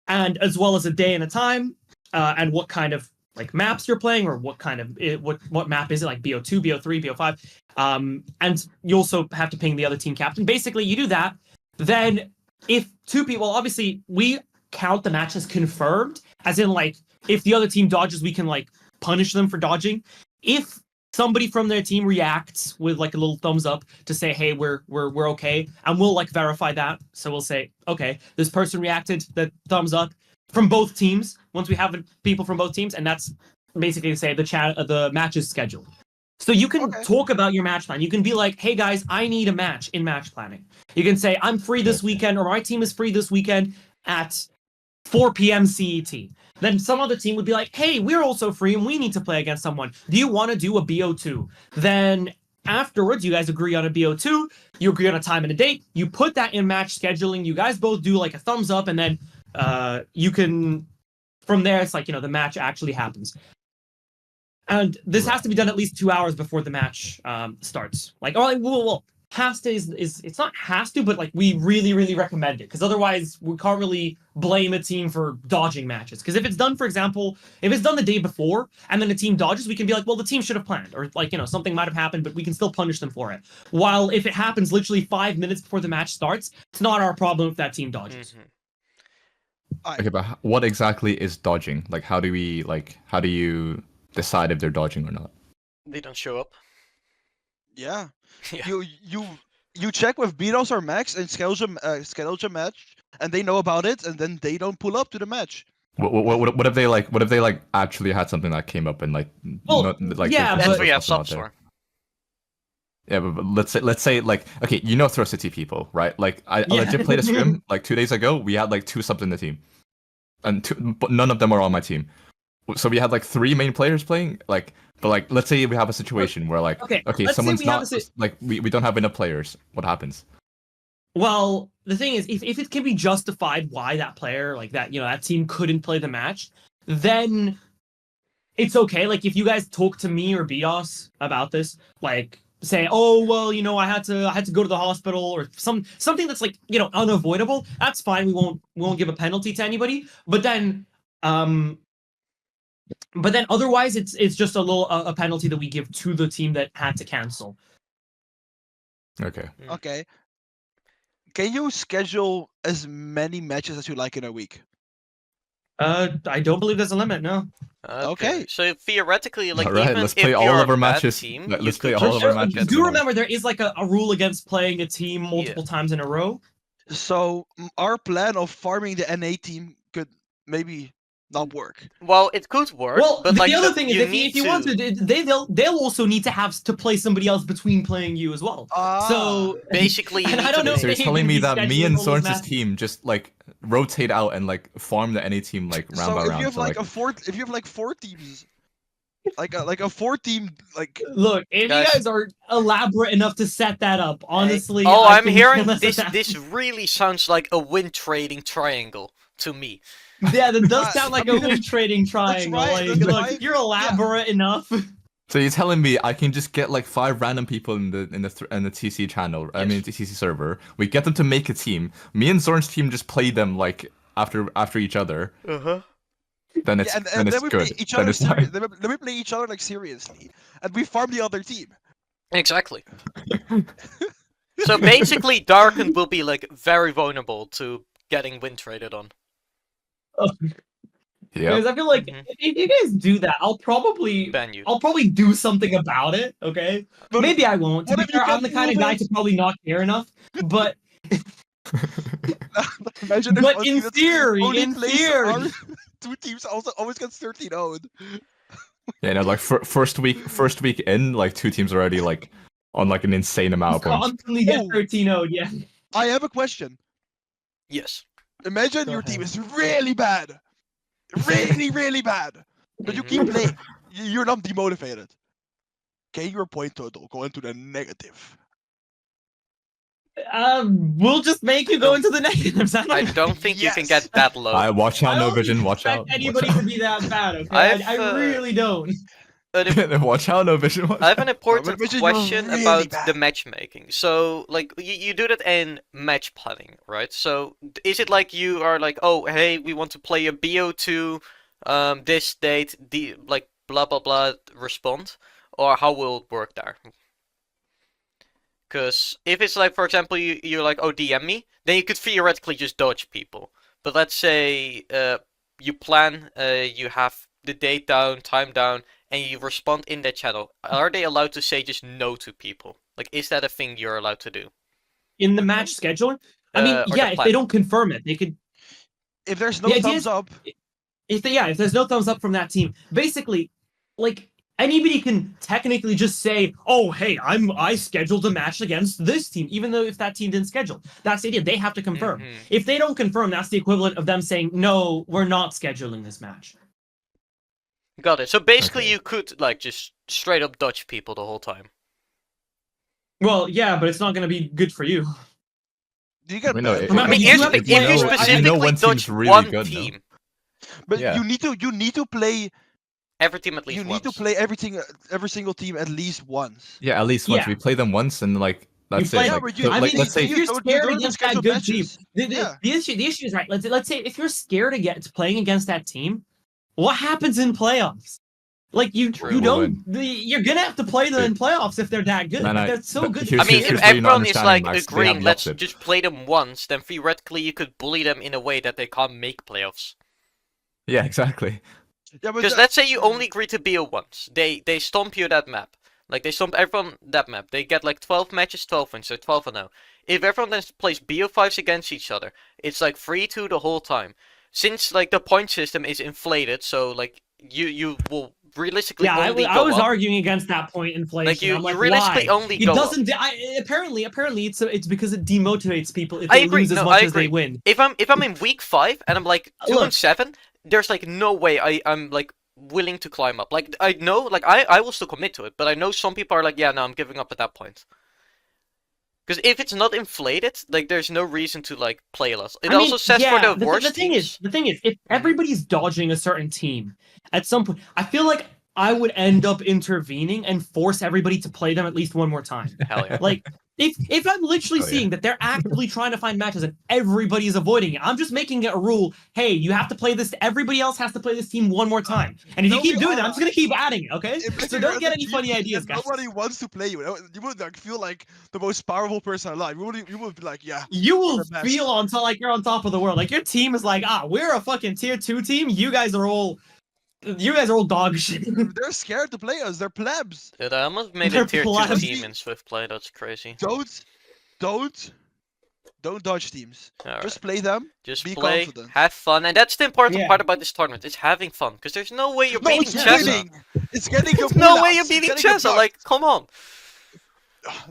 and as well as a day and a time, and what kind of like maps you're playing, or what kind of what map is it, like BO2, BO3, BO5, and you also have to ping the other team captain. Basically, you do that. Then if two people, obviously we count the match as confirmed, as in like if the other team dodges, we can like punish them for dodging. If somebody from their team reacts with like a little thumbs up to say, hey, we're okay, and we'll like verify that. So we'll say, okay, this person reacted, the thumbs up from both teams. Once we have people from both teams, and that's basically to say the match is scheduled. So you can talk about your match plan. You can be like, hey guys, I need a match in match planning. You can say, I'm free this weekend, or my team is free this weekend at 4 p.m. CET. Then some other team would be like, hey, we're also free and we need to play against someone. Do you want to do a BO2? Then afterwards, you guys agree on a BO2, you agree on a time and a date, you put that in match scheduling, you guys both do like a thumbs up, and then you can, from there, it's like, the match actually happens. And this has to be done at least 2 hours before the match starts. Like, well, has to is it's not has to, but like we really, really recommend it, because otherwise we can't really blame a team for dodging matches. Because if it's done, for example, if it's done the day before and then the team dodges, we can be like, well, the team should have planned, or like something might have happened, but we can still punish them for it. While if it happens literally 5 minutes before the match starts, it's not our problem if that team dodges. Okay, but what exactly is dodging? Like, how do you decide if they're dodging or not? They don't show up. Yeah. Yeah. You check with Beatles or Max and schedule a match, and they know about it, and then they don't pull up to the match. What if they like actually had something that came up and like yeah, That's but where you have subs for. Yeah, but let's say like, okay, Throw City people, right? Like I legit played a scrim like 2 days ago. We had like 2 subs in the team, and but none of them are on my team. So we had like 3 main players playing, like, but like let's say we have a situation where like okay someone's not like we don't have enough players. What happens? Well, the thing is, if it can be justified why that player, like that, that team couldn't play the match, then it's okay. Like if you guys talk to me or Bios about this, like say, oh well, I had to go to the hospital, or something that's like unavoidable. That's fine. We won't give a penalty to anybody. But then otherwise, it's just a penalty that we give to the team that had to cancel. Okay. Okay. Can you schedule as many matches as you like in a week? I don't believe there's a limit. No. Okay. So theoretically, like, right, even let's if play all you're of our a bad matches. team, Let's you play could all of our just matches. Do remember there is like a rule against playing a team multiple times in a row. So our plan of farming the NA team could maybe not work. Well, it could work. Well, but the like, other thing is, if need you want to, they'll also need to have to play somebody else between playing you as well. So basically, you and need I don't to know. So you're if they're telling gonna me be that me scheduling and all those Soren's matches. team just like rotate out and like farm the NA team like round by So if round. you have if you have like 4 teams, like a 4-team like. Look, if Guys. you guys are elaborate enough to set that up, honestly. Oh, I I'm think hearing that's this really sounds like a win trading triangle to me. Yeah, that does sound like a win trading triangle. right, Like, that's look, right. if you're elaborate enough. So you're telling me I can just get like 5 random people in the TC channel, I mean the TC server. We get them to make a team. Me and Zorn's team just play them like after each other. Then it's and then we good. play each other Then seriously. Then we play each other like seriously, and we farm the other team. Exactly. So basically, Darken will be like very vulnerable to getting win traded on. Yeah. Because I feel like Mhm. if you guys do that, I'll probably do something about it. Okay, But maybe I won't. To what be if you fair, I'm can't the kind of prove guy it? to probably not care enough. But Imagine if one in team that's theory, only plays our two teams also always gets 13-0'd. Yeah, no, like first week in, like two teams are already like on like an insane amount of points. constantly get Oh. 13-0. Yeah. I have a question. Yes. Imagine Go your team ahead. is really bad. Really, really bad. But you keep Mhm. playing. You're not demotivated. Can your point total go into the negative? We'll just make you go No. into the negatives. I don't think you can Yes. get that low. Watch out, I no don't vision. Watch expect out. Watch anybody to be that bad. Okay, I've, I really don't. Watch out, no vision. Watch I have out. an important imagine you're question really about the bad. matchmaking. So, like, you do that in match planning, right? So, is it like you are like, oh, hey, we want to play a BO2, this date, like, blah, blah, blah, respond? Or how will it work there? Because if it's like, for example, you're like, oh, DM me, then you could theoretically just dodge people. But let's say you plan, you have the date down, time down, and you respond in that channel. Are they allowed to say just no to people? Like, is that a thing you're allowed to do? In the match scheduling, I mean, Or the yeah, if they plan? don't confirm it, they could. If there's no The idea thumbs is, up, if there's no thumbs up from that team, basically, like anybody can technically just say, "Oh, hey, I scheduled a match against this team," even though if that team didn't schedule. That's the idea. They have to confirm. Mhm. If they don't confirm, that's the equivalent of them saying, "No, we're not scheduling this match." Got it. So basically, Okay. you could like just straight up dodge people the whole time. Well, yeah, but it's not going to be good for you. do you get I mean, no, banned? Remember, I mean, you here's have the to thing: if play- you I- I specifically one dodge team's really one good, no? team, But Yeah. you need to play. every team at least You need once. to play every single team at least once. Yeah, at least once Yeah. we play them once, and like that's play- it. Yeah, Like, but so, you, I like mean, let's say if you're you scared don't against schedule that good matches. team, Yeah. the issue is right. Let's say if you're scared against playing against that team, what happens in playoffs? Like you True. We'll don't. You're gonna have to play them in playoffs if they're that good. Man, If they're so but good. here's- I mean, here's if what you're not everyone is understanding, like Max. They have agreeing, the let's opposite. just play them once, then theoretically you could bully them in a way that they can't make playoffs. Yeah, exactly. Yeah, but Because let's say you only agree to BO once, they stomp you that map. Like they stomp everyone that map. They get like 12 matches, 12 wins, so 12-0. If everyone then plays BO5s against each other, it's like 3-2 the whole time. Since like the point system is inflated, so like you will realistically Yeah, only I go was up. arguing against that point inflation. Like you I'm like, realistically why? only It go doesn't. up. Apparently, it's because it demotivates people if I they agree. lose as No, much I as they agree. win. If I'm in week 5 and I'm like 2-7, Look. there's like no way I'm like willing to climb up. Like I know, like I will still commit to it, but I know some people are like, yeah, no, I'm giving up at that point. Because if it's not inflated, like there's no reason to like play less. It I mean, also says yeah, for the worst the thing teams. is, if everybody's dodging a certain team, at some point, I feel like I would end up intervening and force everybody to play them at least one more time. Hell yeah. Like, if I'm literally Oh, yeah. seeing that they're actively trying to find matches and everybody's avoiding it, I'm just making it a rule. Hey, you have to play this. Everybody else has to play this team one more time. And if you No, keep we doing that, are. I'm just gonna keep adding it. Okay? If So you're don't on get the any team funny ideas, and guys. nobody wants to play you. You would like feel like the most powerful person alive. You would be like, yeah. You will the best. feel like you're on top of the world. Like your team is like, we're a fucking tier 2 team. You guys are all dog shit. They're scared to play us. They're plebs. Dude, I almost made They're a tier 2 plebs. team in Swift play. That's crazy. Don't dodge teams. Alright. Just play them. Just be play, confident. have fun, and that's the important Yeah. part about this tournament. Is having fun, because there's no way you're No, beating it's Chessa. winning. It's getting your There's no way bullets. you're It's beating getting your Chessa. bucks. Like, come on.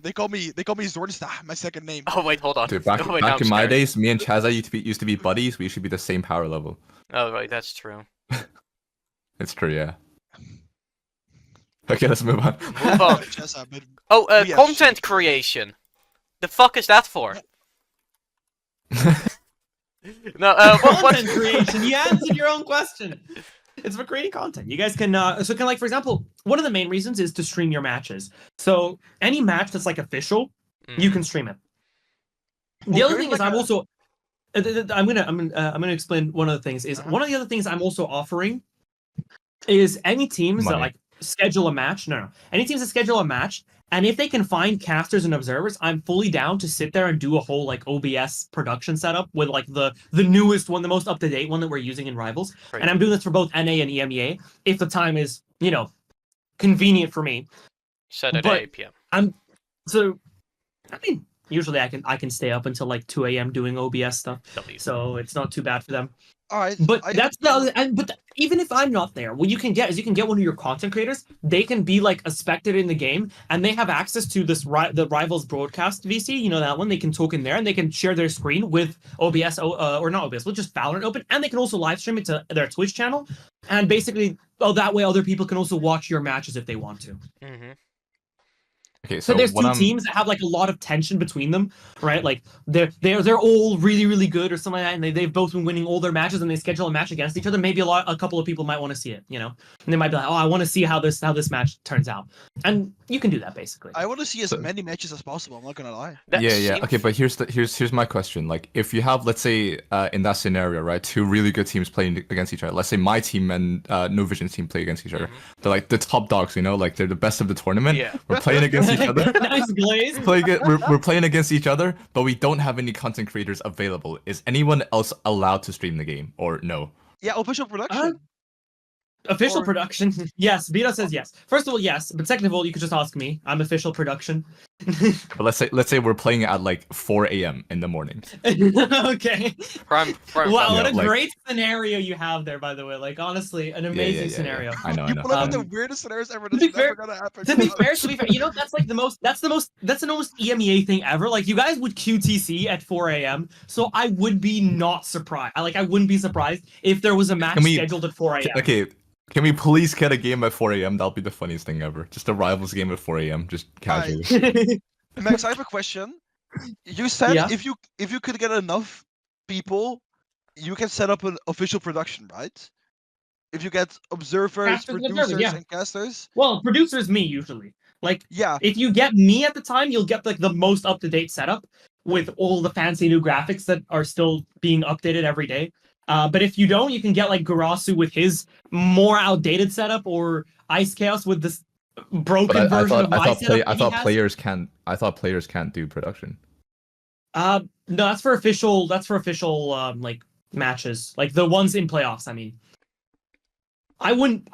They call me Zornsta, my second name. Oh wait, hold on. Dude, back, Oh, wait, now back I'm in my scared. days, me and Chaza used to be buddies. We should be the same power level. Oh right, that's true. It's true, yeah. Okay, let's move on. Move on. Chessa, but Oh, We have content shit. creation. The fuck is that for? No, what? Content creation. You answered your own question. It's for creating content. You guys can like, for example, one of the main reasons is to stream your matches. So any match that's like official, you can stream it. The Well, other there's thing is like I'm also I'm gonna explain one of the things is one of the other things I'm also offering is any teams that Money. like schedule a match. No, any teams that schedule a match And if they can find casters and observers, I'm fully down to sit there and do a whole like OBS production setup with like the newest one, the most up to date one that we're using in Rivals. Right. And I'm doing this for both NA and EMEA if the time is, convenient for me. Saturday, But 8 p.m. I mean, usually I can stay up until like 2 a.m. doing OBS stuff, W. so it's not too bad for them. All right. But that's the other, even if I'm not there, what you can get is you can get one of your content creators. They can be like a spectator in the game, and they have access to this the Rivals broadcast VC. You know that one. They can talk in there, and they can share their screen with OBS or not OBS, with just Valorant open, and they can also live stream it to their Twitch channel. And basically, that way other people can also watch your matches if they want to. Mm-hmm. Okay, So there's two teams that have like a lot of tension between them, right? Like they're all really, really good or something like that, and they've both been winning all their matches, and they schedule a match against each other. Maybe a couple of people might want to see it, and they might be like, oh, I want to see how this match turns out, and you can do that basically. I want to see as many matches as possible. I'm not gonna lie. Yeah. Okay, but here's my question. Like, if you have, let's say, in that scenario, right, two really good teams playing against each other. Let's say my team and No Vision's team play against each other. They're like the top dogs, like they're the best of the tournament. Yeah. We're playing against each other. Nice Glaze. We're playing against each other, but we don't have any content creators available. Is anyone else allowed to stream the game, or no? Yeah, official production. Official production. Yes, Vito says yes. First of all, yes, but second of all, you could just ask me. I'm official production. But let's say we're playing at like 4 a.m. in the morning. Okay. Prime Wow, what a like- great scenario you have there, by the way. Like, honestly, an amazing scenario. I know. You pull out the Um, weirdest scenarios ever. to That's be fair- never gonna happen. To be fair, that's like that's an almost EMEA thing ever. Like, you guys would QTC at 4 a.m. So I would be not surprised. I wouldn't be surprised if there was a match scheduled at 4 a.m. Okay, can we please get a game at 4 a.m.? That'll be the funniest thing ever. Just a Rivals game at 4 a.m. Just casually. Max, I have a question. You said Yeah. if you could get enough people, you can set up an official production, right? If you get observers, Casters and producers, observers, yeah. and casters. Well, producer's me usually. Like, Yeah. if you get me at the time, you'll get like the most up-to-date setup with all the fancy new graphics that are still being updated every day. But if you don't, you can get like Garasu with his more outdated setup, or Ice Chaos with this broken But version of my setup. I thought players can't. I thought players can't do production. No, that's for official. Like matches, like the ones in playoffs. I mean, I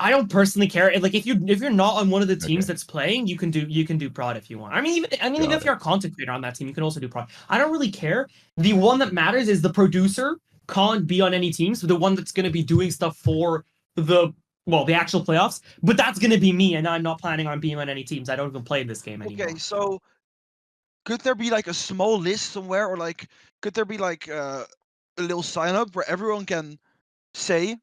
don't personally care. Like, if you're not on one of the teams Okay. that's playing, you can do prod if you want. I mean, even if you're a content creator on that team, you can also do prod. I don't really care. The one that matters is the producer can't be on any team, so the one that's going to be doing stuff for the actual playoffs. But that's going to be me, and I'm not planning on being on any teams. I don't even play this game anymore. Okay, so could there be like a small list somewhere, or like could there be like a little sign up where everyone can say,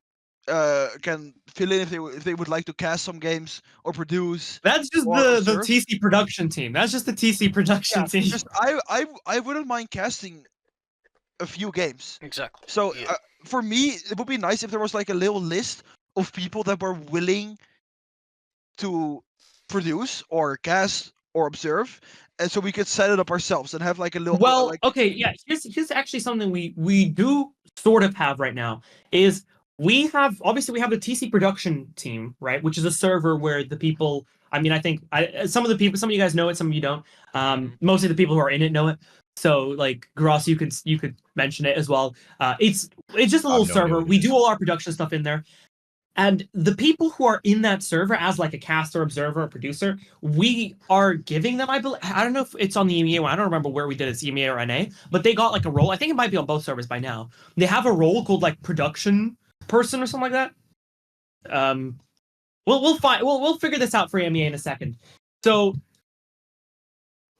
can fill in if they would like to cast some games or produce? That's just Or the observe? TC production team. That's just the TC production team. Just I wouldn't mind casting a few games. Exactly. So Yeah. for me, it would be nice if there was like a little list of people that were willing to produce or cast or observe, and so we could set it up ourselves and have like a little. Well, like, okay, yeah. Here's actually something we do sort of have right now is we have the TC production team, right, which is a server where the people. I mean, I think some of you guys know it, some of you don't. Mostly the people who are in it know it. So, like, Gross, you could mention it as well. It's just a little no idea server. what it We is. do all our production stuff in there. And the people who are in that server as like a caster, observer, or producer, we are giving them, I don't know if it's on the EMEA one. I don't remember where we did it, EMEA or NA, but they got like a role. I think it might be on both servers by now. They have a role called like production person or something like that. We'll figure this out for EMEA in a second. So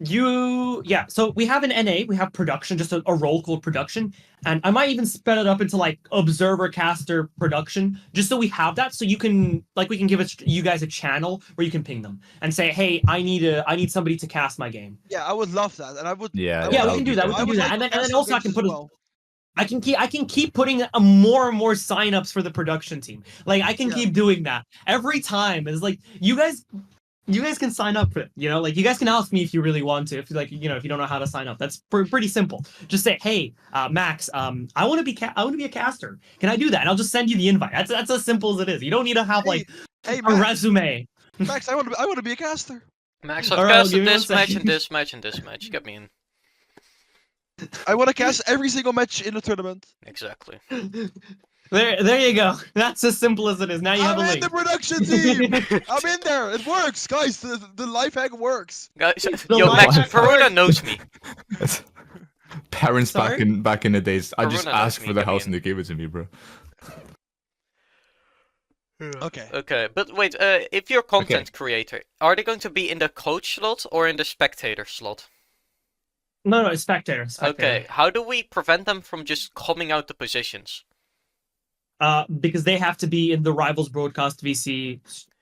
so we have an NA, we have production, just a role called production, and I might even sped it up into like observer, caster, production, just so we have that, so we can give you guys a channel where you can ping them and say, hey, I need somebody to cast my game. yeah, I would love that, and I would. Yeah, Yeah, that we would can be do that. cool. We I can would do like that, to and cast then some also I games can as put well. I can keep putting more and more signups for the production team. Like, I can Yeah. keep doing that every time. It's like you guys can sign up for it. Like, you guys can ask me if you really want to. If if you don't know how to sign up, that's pretty simple. Just say, hey, Max, I want to be a caster. Can I do that? And I'll just send you the invite. That's as simple as it is. You don't need to have like Hey, a Max, resume. Max, I want to be a caster. Max, I've Alright, I'll casted give you one this match and second. this match and this match. Get me in. I want to cast every single match in the tournament. Exactly. There you go. That's as simple as it is. Now you have I'm a in the link. production team. I'm in there. It works, guys. The life hack works. Guys, The yo, Max, life Peruna hack- knows me. Parents Sorry? back in the days. I just Corona knows asked me, for the get me house in. and they gave it to me, bro. Okay. Okay, but wait, if you're a content creator, are they going to be in the coach slot or in the spectator slot? No, it's spectator. Okay, how do we prevent them from just coming out the positions? Because they have to be in the Rivals broadcast VC,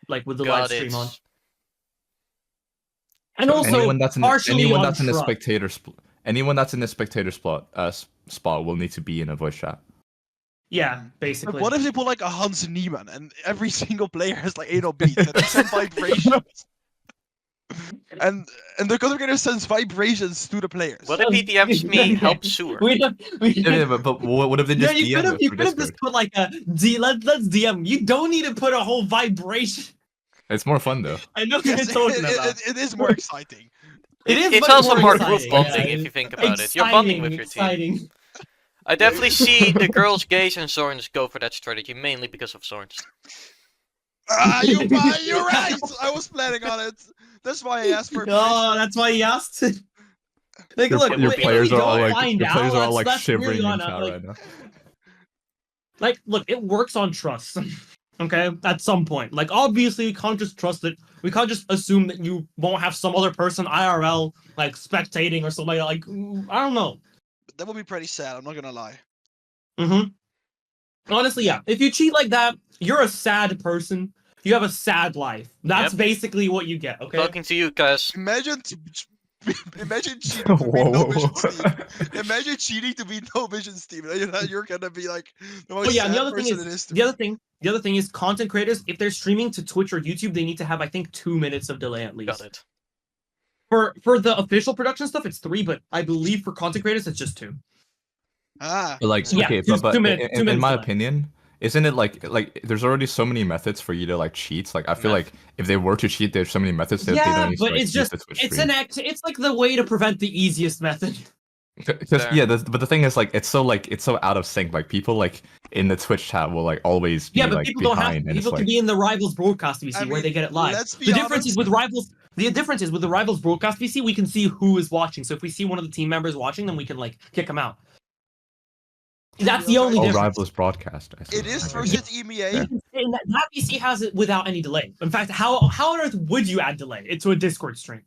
like with the live Got stream it. on. And So also, anyone that's in partially on the trust. spectator anyone that's in the spectator spot will need to be in a voice chat. Yeah, But basically. what if they put like a Hans Niemann and every single player has like anal beats and they send vibrations? and the content sends vibrations to the players. What if he DMs me help sewer? We don't. Yeah, but what if they just you DM could have us you through could have Discord? just put like a let's DM. You don't need to put a whole vibration. It's more fun though. I know what Yes, you're talking about. it is more exciting. It's much also more group exciting, bonding yeah. if you think about it. You're bonding with your team. Exciting. I definitely see the girls, Gaze, and Zorns go for that strategy, mainly because of Zorns. You're right. I was planning on it. That's why I asked for. Oh, that's why he asked. Like, look, Your if we players are all don't like find out, that's shivering really in on chat like, right now. like, look, it works on trust. Okay, at some point, like obviously we can't just trust it. We can't just assume that you won't have some other person IRL like spectating or something like I don't know. That would be pretty sad. I'm not gonna lie. Honestly, yeah. If you cheat like that, you're a sad person. You have a sad life. That's Yep. basically what you get. Okay. Talking to you, guys. Imagine cheating to be no vision Whoa. Steve. Imagine cheating to be no vision Steve. You're gonna be like the most Oh yeah, and sad the other thing person in is history. the other thing is content creators. If they're streaming to Twitch or YouTube, they need to have I think 2 minutes of delay at least. Got it. For the official production stuff, it's 3, but I believe for content creators, it's just 2. Ah, But like, Yeah, okay, just but 2 minutes- 2 in minutes my delay. opinion, isn't it like there's already so many methods for you to like cheat? Like I feel Yeah. like if they were to cheat, there's so many methods that they Yeah, don't need to, but like, it's use just the Twitch it's stream. it's like the way to prevent the easiest method. Because Fair. yeah, but the thing is like it's so out of sync. Like people like in the Twitch chat will like always be Yeah, but like people don't have behind, and it's people can like be in the Rivals broadcast VC I where mean, they get it live. let's be The difference is honest. with Rivals. The difference is with the Rivals broadcast VC, we can see who is watching. So if we see one of the team members watching, then we can like kick them out. That's the only all difference. Rivals broadcast. I see. It is Okay. versus EMEA. And that VC has it without any delay. In fact, how on earth would you add delay into a Discord stream?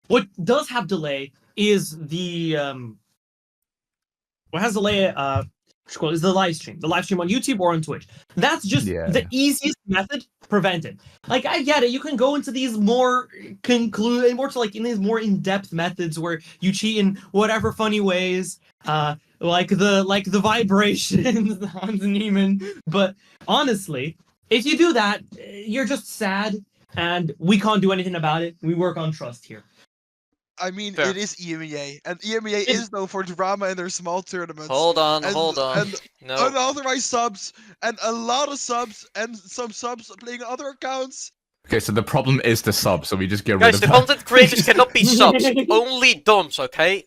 What does have delay is the what has delay is the live stream. The live stream on YouTube or on Twitch. That's just Yeah. the easiest method prevented. Like I get it, you can go into these more in these more in-depth methods where you cheat in whatever funny ways. Like the vibrations, the Hans Niemann. But honestly, if you do that, you're just sad, and we can't do anything about it. We work on trust here. I mean, Fair. it is EMEA, and EMEA is known for drama in their small tournaments. Hold on, and, hold on. And No. unauthorized subs, and a lot of subs, and some subs playing other accounts. Okay, so the problem is the sub, so we just get rid Guys, of the that. content creators cannot be subs. Only DOMs, okay?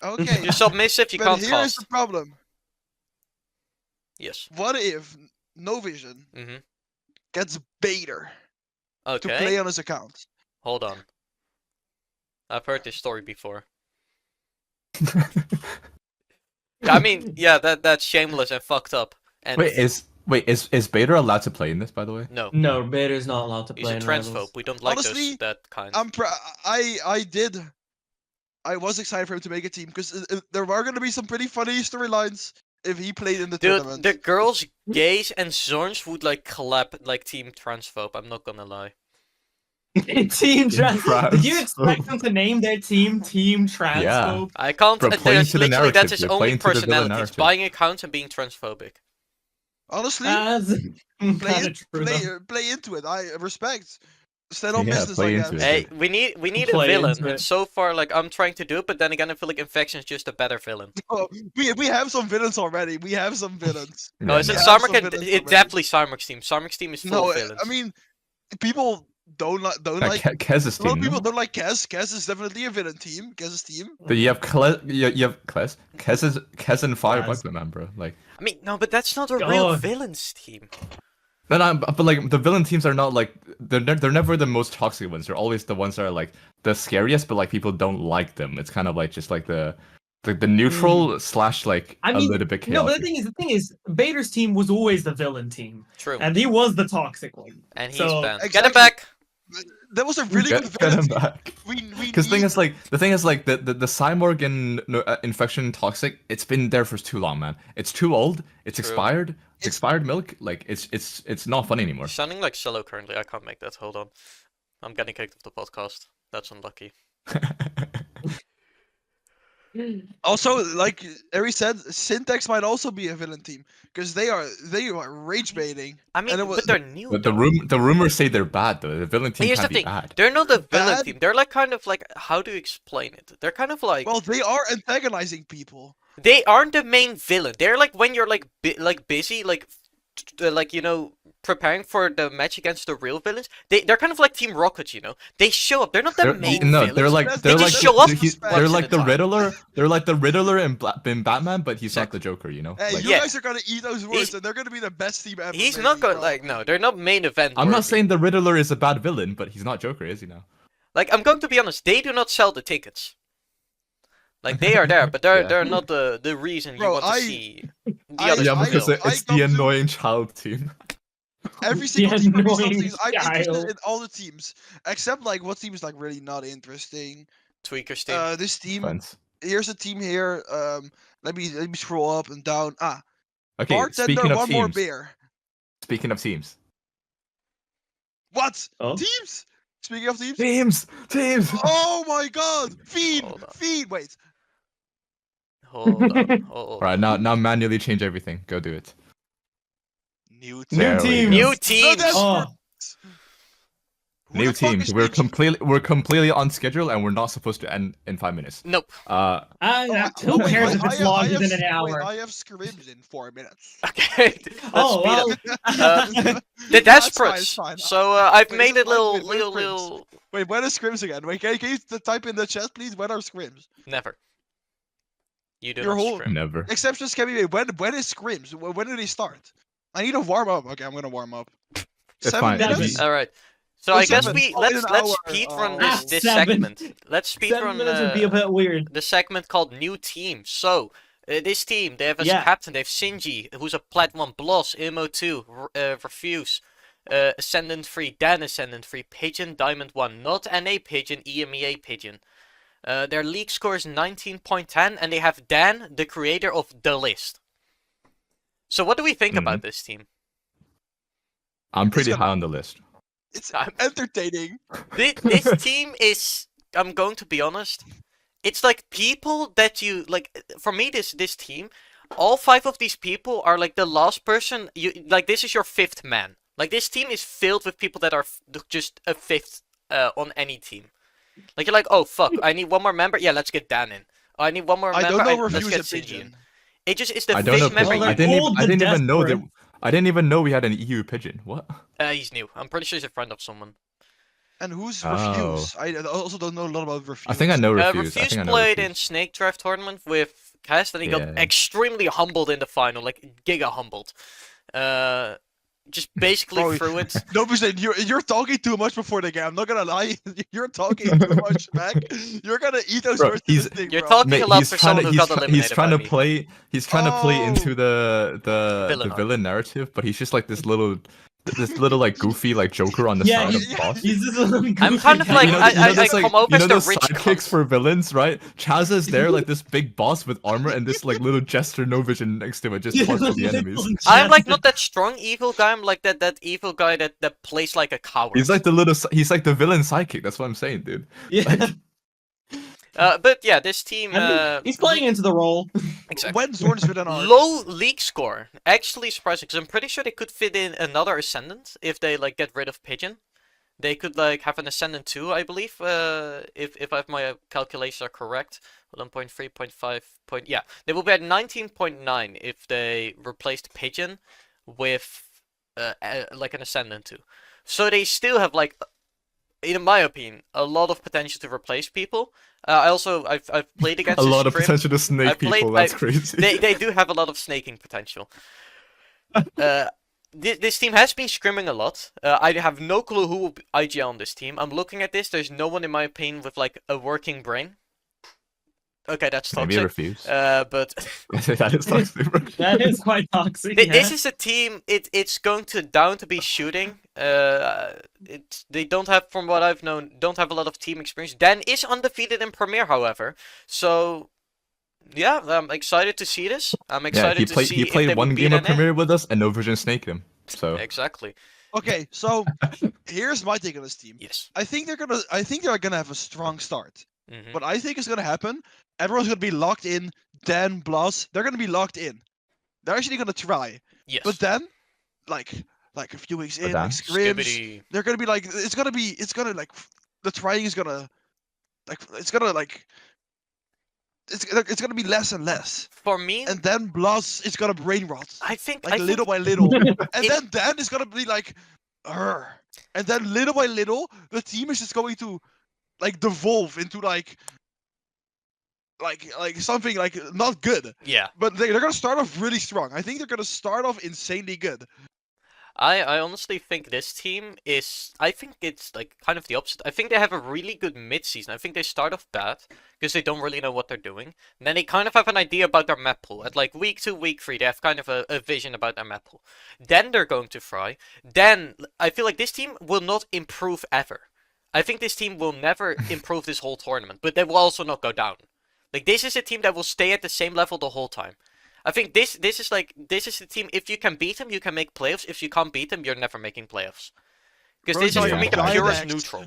Okay, You're submissive, you but can't here's cast. the problem. Yes. What if No Vision Mhm. gets Bader to play Okay. on his account? Hold on. I've heard this story before. I mean, yeah, that's shameless and fucked up. And Wait, is Bader allowed to play in this, by the way? no, No, Bader's not allowed to he's play a in transphobe. Rivals. We don't like Honestly, that kind. I was excited for him to make a team because there are going to be some pretty funny storylines if he played in the Dude, tournament. the girls, Gaze, and Zorns would like clap like Team Transphobe. I'm not gonna lie. Team Transphobe. Did you Transphobe. expect them to name their team Team Transphobe? I can't. Bro, play There's into the literally that's narrative, his you're only playing to the villain personality. It's narrative. buying accounts and being transphobic. Honestly, As play, kinda it, true, though. play into it. I respect. Stand on Yeah, business, play I into guess. it. Hey, we need a Play villain, into and it. so far, like I'm trying to do it, but then again, I feel like Infection's just a better villain. Oh, we have some villains already. We have some villains. No, is it Yeah, Sarmak? some villains It's already. definitely Sarmak's team. Sarmak's team is full No, of villains. I mean, people don't Like like. Kez's A lot team. of people No? don't like Kez. Kez is definitely a villain team. Kez's team. But you have Kez and Fire Kez. Bugman, bro. Like, I mean, no, but that's not a real God. villains team. but like the villain teams are not like they're never the most toxic ones. They're always the ones that are like the scariest, but like people don't like them. It's kind of like just like the neutral slash like I a mean, little bit no, but chaotic. the thing is, Bader's team was always the villain team, True. and he was the toxic one. And he's So- banned. Get him Exactly. back! That was a really good Get villain him team. back. We Because need... the thing is like the Cymorg and infection toxic. It's been there for too long, man. It's too old. It's True. expired. It's It's- expired milk. Like it's not fun anymore. Sounding like Cello currently. I can't make that. Hold on. I'm getting kicked off the podcast. That's unlucky. Also, like Eri said, Syntax might also be a villain team because they are rage baiting. I mean, And it was- but they're new. But though. the rumors say they're bad though. The villain team Here's the can't be thing. bad. They're not a villain Bad? team. They're like kind of like, how do you explain it? They're kind of like, Well, they are antagonizing people. they aren't the main villain. They're like when you're like busy like you know, preparing for the match against the real villains. They're kind of like Team Rocket, you know. They show up. They're not the They're, main no, villains. they're like They they're just like show up the, once they're in like a the time. Riddler. They're like the Riddler in Batman, but he's not the Joker, you know. Hey, Like, you Yeah. guys are gonna eat those words, and they're gonna be the best team ever. He's maybe, not gonna bro. like no. They're not main event. I'm worthy. not saying the Riddler is a bad villain, but he's not Joker, is he now? Like, I'm going to be honest. They do not sell the tickets. Like, they are there, but they're Yeah. they're not the reason you Bro, want to I- see the I- other Yeah, I- because people. it's come the to- annoying child team. Every single team from these annoying teams, I'm interested child. in all the teams except like what team is like really not interesting. Tweakers team. This team. Fence. Here's a team here. Let me scroll up and down. Okay, Bartender, speaking of one more teams. beer. Speaking of teams. What? Oh? Teams? Speaking of teams. Teams. Oh my God! Feed, Hold on. feed. Wait. Hold on. Hold Right on. now manually change everything. Go do it. New There team. we teams. go. New teams. that's- Oh, Who New the fuck teams. is We're changing- completely on schedule, and we're not supposed to end in 5 minutes. Nope. who wait, cares wait, if it's I longer have- than an wait, hour? I have scrims in 4 minutes. Okay. Let's Oh, speed well. up. The That's Desperates. fine. So I've Wait, made is a it like- wait, little what are little. Wait, when are scrims again? Wait, can you type in the chat, please? When are scrims? Never. You do Your not whole- scrim. Never. Exceptions can be made. When is scrims? When do they start? I need to warm up. Okay, I'm gonna warm up. It's 7 fine. minutes? All right. So Oh, I guess 7. we Oh, in let's an let's hour. speed Oh. run Ah, this 7. segment. Let's speed 7 run minutes would be a bit weird. the segment called New Team. So, this team, they have as Yeah. captain, they have Shinji, who's a Plat 1, Bloss, Imo 2, Refuse, Ascendant 3, Dan Ascendant 3, Pigeon, Diamond 1, not NA Pigeon, EMEA Pigeon. Their league score is 19.10, and they have Dan, the creator of The List. So what do we think about this team? I'm pretty gonna- high on the list. It's I'm- entertaining. This team is, I'm going to be honest, it's like people that you, like, for me, this team, all 5 of these people are like the last person, like, this is your 5th man. Like, this team is filled with people that are just a 5th on any team. Like, you're like, oh, fuck, I need one more member, yeah, let's get Dan in. Oh, I need one more I member, don't know let's Refuse get a Shinji in. pigeon. It just is the I don't know. 5th member. Well, I they're didn't even. called I the didn't even know that. Desperate. I didn't even know we had an EU pigeon. What? He's new. I'm pretty sure he's a friend of someone. And who's Oh. Refuse? I also don't know a lot about Refuse. I think I know Refuse. I Refuse think I know played in Refuse. Snake Draft tournament with Cast, and he Yeah. got extremely humbled in the final, like giga humbled. Just basically Bro, threw it. No, but you're talking too much before the game. I'm not gonna lie. You're talking too much, Mac. You're gonna eat those Bro, words in he's- this thing, You're bro. talking Mate, a lot he's for trying someone to. who He's, got try- eliminated he's trying by to me. play. He's trying to play Oh. into the Villain arc. villain narrative, but he's just like this little like goofy like Joker on the Yeah, side of he- the boss. He's just a little I'm kind of goofy like, guy. I those, come up you as know the those rich sidekicks cunt. for villains, right? Chaz is there, like this big boss with armor and this like little jester no vision next to it, just taunting the enemies. I'm like not that strong evil guy. I'm like that evil guy that plays like a coward. He's like he's like the villain sidekick. That's what I'm saying, dude. Yeah. But yeah, this team. I mean, he's playing into the role. exactly. When Zorn's with an arc. Low league score. Actually surprising, because I'm pretty sure they could fit in another Ascendant if they like get rid of Pigeon. They could like have an Ascendant too, I believe. If I have my calculations are correct. 1.3, 0.5, yeah. They will be at 19.9 if they replaced Pigeon with like an Ascendant too. So they still have like in my opinion, a lot of potential to replace people. I've played against A lot of Scrim. potential to snake I've played- people. That's I- crazy. They do have a lot of snaking potential. This team has been scrimming a lot. I have no clue who will be IGL on this team. I'm looking at this. There's no one, in my opinion, with like a working brain. Okay, that's Maybe toxic. refuse. But That is toxic. bro. That is quite toxic. this yeah. is a team. It's going to be shooting. They don't have, from what I've known, don't have a lot of team experience. Dan is undefeated in Premier, however. So yeah, I'm excited to see this. I'm Yeah, excited to see he if played they one would game beat of NA. Premier with us, and Overvision snaked him. So Exactly. Okay, so here's my take on this team. Yes. I think they're gonna have a strong start. Hmm. What I think is gonna happen, everyone's gonna be locked in. Dan, Blas, they're gonna be locked in. They're actually gonna try, Yes. but then, like a few weeks in, then? like scrims, Skibbity. they're gonna be like, it's gonna like, the trying is gonna, like, it's gonna be less and less, For me, and then Blas is gonna brain rot, I think like I think little by little, and It- then Dan is gonna be like, "Arr." And then little by little, the team is just going to like devolve into like something like not good. yeah. But they're gonna start off really strong. I think they're gonna start off insanely good. I honestly think this team is. I think it's like kind of the opposite. I think they have a really good mid-season. I think they start off bad because they don't really know what they're doing. And then they kind of have an idea about their map pool. At like week 2, week 3, they have kind of a vision about their map pool. Then they're going to fry. Then I feel like this team will not improve ever. I think this team will never improve this whole tournament, but they will also not go down. Like this is a team that will stay at the same level the whole time. I think this is the team. If you can beat them, you can make playoffs. If you can't beat them, you're never making playoffs. Because this is for me the Yeah. purest Direct. neutral.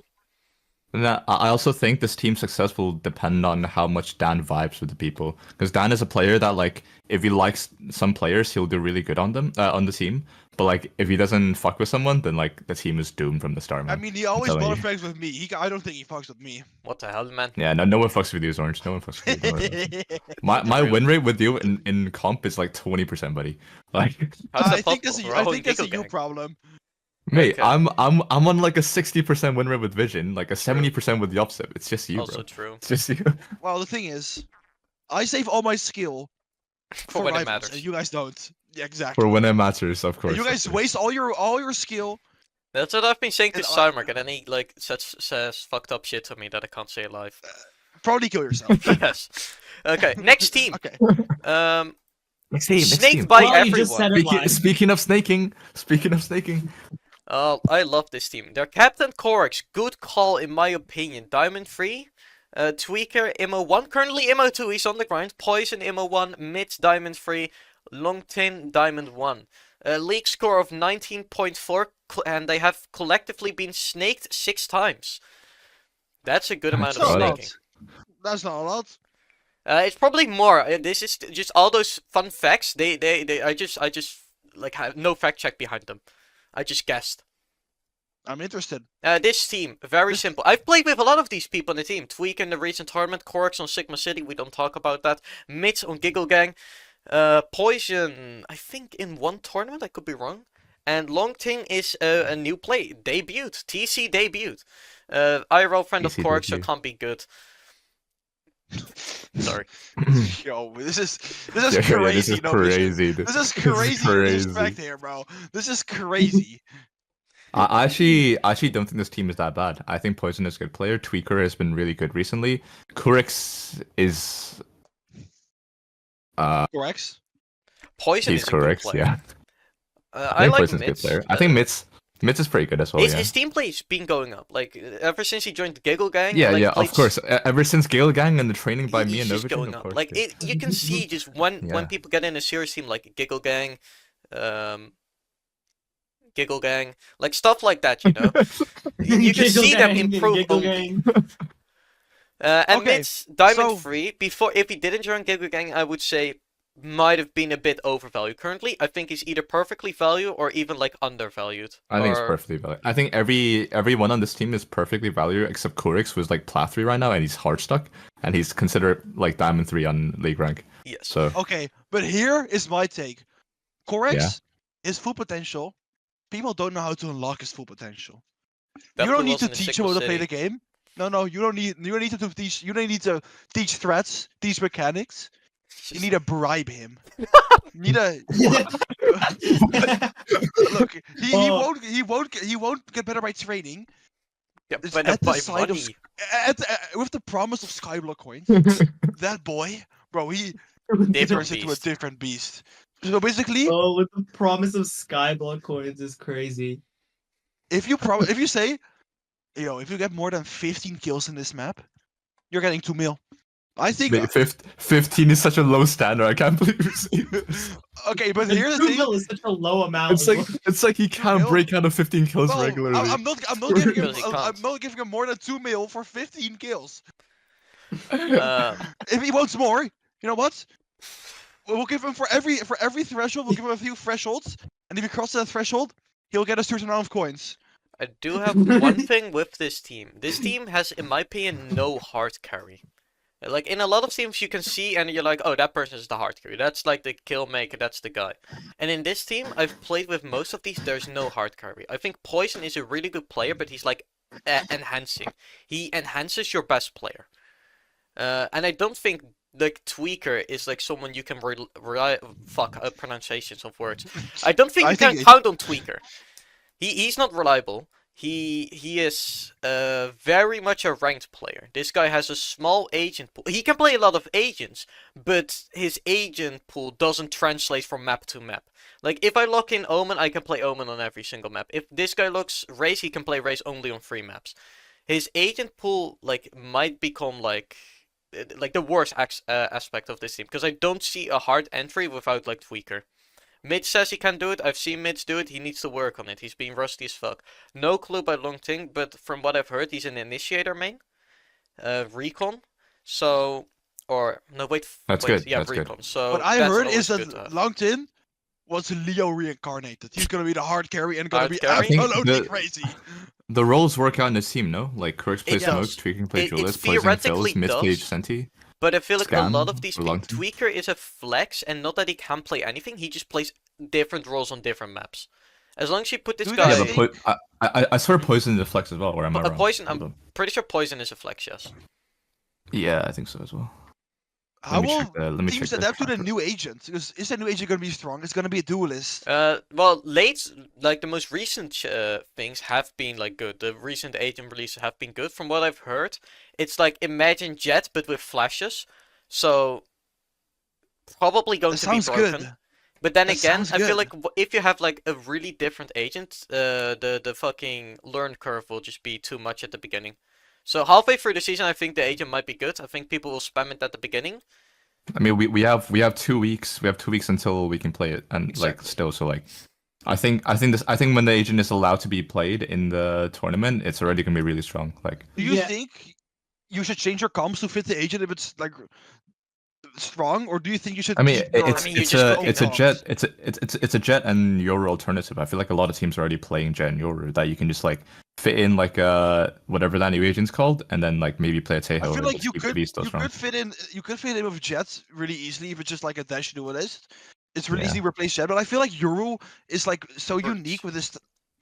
And I also think this team's success will depend on how much Dan vibes with the people. Because Dan is a player that, like, if he likes some players, he'll do really good on them, on the team. But like, if he doesn't fuck with someone, then like the team is doomed from the start, man. I mean, he always telling you. motherfucks with me. I don't think he fucks with me. What the hell, man? Yeah, no one fucks with you, Orange. No one fucks with you. Don't worry about it. My win rate with you in comp is like 20%, buddy. Like, How's I that think possible? that's We're I all think in that's a Giggle you Gang. problem. mate, Okay. I'm on like a 60% win rate with Vision, like a 70% with the opposite. It's just you, Also bro. true. It's just you. Well, the thing is, I save all my skill For when it rivals, matters. and you guys don't. Yeah, exactly. For when it matters, of course. And you guys of course. waste all your skill. That's what I've been saying to And Cymark, and then he like says fucked up shit to me that I can't say live. Probably kill yourself. Yes. Okay. Next team. Okay. Next team, next Snaked team. by Well, you just everyone. said it live. Speaking of snaking, I love this team. Their captain Corex, good call in my opinion. Diamond 3, Tweaker, Immo 1, currently Immo 2, he's on the grind. Poison, Immo 1, Mid, Diamond 3, Longtin, Diamond 1. League score of 19.4, and they have collectively been snaked 6 times. That's a good amount That's of not a snaking. lot. That's not a lot. It's probably more. This is just all those fun facts. I just like have no fact check behind them. I just guessed. I'm interested. This team, very simple. I've played with a lot of these people in the team. Tweak in the recent tournament, Corks on Sigma City, we don't talk about that. Mitz on Giggle Gang. Poison, I think in one tournament, I could be wrong. And Longting is a new play, debuted. TC debuted. IRL friend of TC Corks, so debuted. can't be good. Sorry. Yo, this is Yeah, crazy. yeah, this is no, crazy. This is crazy. Respect here, bro. This is crazy. I actually don't think this team is that bad. I think Poison is a good player. Tweaker has been really good recently. Kurix is Correct. Poison he's is a good correct, player. yeah. I think like Poison's a good Mitz. player. I think Mitz is pretty good as well, yeah. His team play's been going up. Like, ever since he joined the Giggle Gang. Yeah, like, yeah, played of course. Ever since Gale Gang and the training by me he's and just Novicin, going of up. course. Like, yeah. you can see just when Yeah. people get in a serious team like Giggle Gang, like stuff like that, you know. You can Giggle see them gang, improve. Giggle On, gang. and Okay, Mitz, Diamond so- 3, before if he didn't join Giggle Gang, I would say might have been a bit overvalued. Currently, I think he's either perfectly valued or even like undervalued. I think it's Or- perfectly valued. I think everyone on this team is perfectly valued except Kurix, who's like Plat 3 right now, and he's hard stuck, and he's considered like Diamond 3 on League rank. Yes. So Okay, but here is my take. Correx, Yeah. his full potential. People don't know how to unlock his full potential. That you don't pool need was to in the teach him Signal how to play City. the game. No, you don't need to teach. You don't need to teach threats, teach mechanics. You need to bribe him. You need to look. Oh. He won't get better by training. Yeah, It's but at the by side of money. with the promise of Skyblock coins. That boy, bro, he Different turns into a beast. different beast. So basically, Oh, with the promise of Skyblock coins is crazy. if you say, if you get more than 15 kills in this map, you're getting 2 mil. I think. Wait, 15 is such a low standard. I can't believe you're saying this. Okay, but And here's the 2 thing. mil is such a low amount. It's as like well. it's like he can't mil? break out of 15 kills No, regularly. I'm not giving him. Because he I'm can't. not giving him more than 2 mil for 15 kills. Um, If he wants more, you know what? We'll give him for every threshold. We'll give him a few thresholds, and if he crosses that threshold, he'll get a certain amount of coins. I do have one thing with this team. This team has, in my opinion, no hard carry. Like, in a lot of teams you can see and you're like, oh, that person is the hard carry. That's like the kill maker, that's the guy. And in this team, I've played with most of these, there's no hard carry. I think Poison is a really good player, but he's like enhancing. He enhances your best player. And I don't think like Tweaker is like someone you can pronunciations of words. I don't think I you think can it- count on Tweaker. He's not reliable. He is very much a ranked player. This guy has a small agent pool. He can play a lot of agents, but his agent pool doesn't translate from map to map. Like, if I lock in Omen, I can play Omen on every single map. If this guy looks Raze, he can play Raze only on 3 maps. His agent pool, like, might become, like the worst aspect of this team. Because I don't see a hard entry without, like, Tweaker. Mitch says he can do it. I've seen Mitch do it. He needs to work on it. He's being rusty as fuck. No clue about Long Ting, but from what I've heard, he's an initiator main. Recon. So, or no, wait. That's wait, good. Yeah, That's Recon. good. So What I that's heard always is good to that have. Longtin was Leo reincarnated. He's gonna be the hard carry and gonna Hard be carry? I think absolutely the- crazy. The roles work out in this team, no? Like Crooks play It Smoke, does. Tweaking play It Julius, Poison theoretically Fills, Mitch play does. Senti. But I feel like a lot Scam of these or Long Ting. Tweaker is a flex, and not that he can play anything. He just plays different roles on different maps. As long as you put this Do you guy. guys Yeah, but I swear Poison is a flex as well, or am I wrong? Poison. Hold I'm on. pretty sure Poison is a flex. Yes. Yeah, I think so as well. How Let me will check the- let me teams check the adapt to the tracker. new agent? Because is that new agent gonna be strong? It's gonna be a duelist. Well, late, like the most recent things have been like good. The recent agent releases have been good. From what I've heard, it's like Imagine Jet but with flashes. So probably going That to be sounds broken. good. But then That again, sounds I feel good. like if you have like a really different agent, the fucking learn curve will just be too much at the beginning. So halfway through the season, I think the agent might be good. I think people will spam it at the beginning. I mean, we have 2 weeks. We have 2 weeks until we can play it, and like Exactly. still, so like, I think when the agent is allowed to be played in the tournament, it's already gonna be really strong. Like, Do you Yeah. think you should change your comps to fit the agent if it's like strong, or do you think you should? I mean, keep your it's I mean, you it's just a look it's a comps? jet it's a jet and Yoru alternative. I feel like a lot of teams are already playing jet and Yoru that you can just like fit in like whatever that new agent's called, and then like maybe play a Teho. I feel and like just you keep the could beast still strong. fit in with Jets really easily if it's just like a dash duelist. It's really Yeah. easy to replace Jet, but I feel like Yoru is like so Breach. unique with his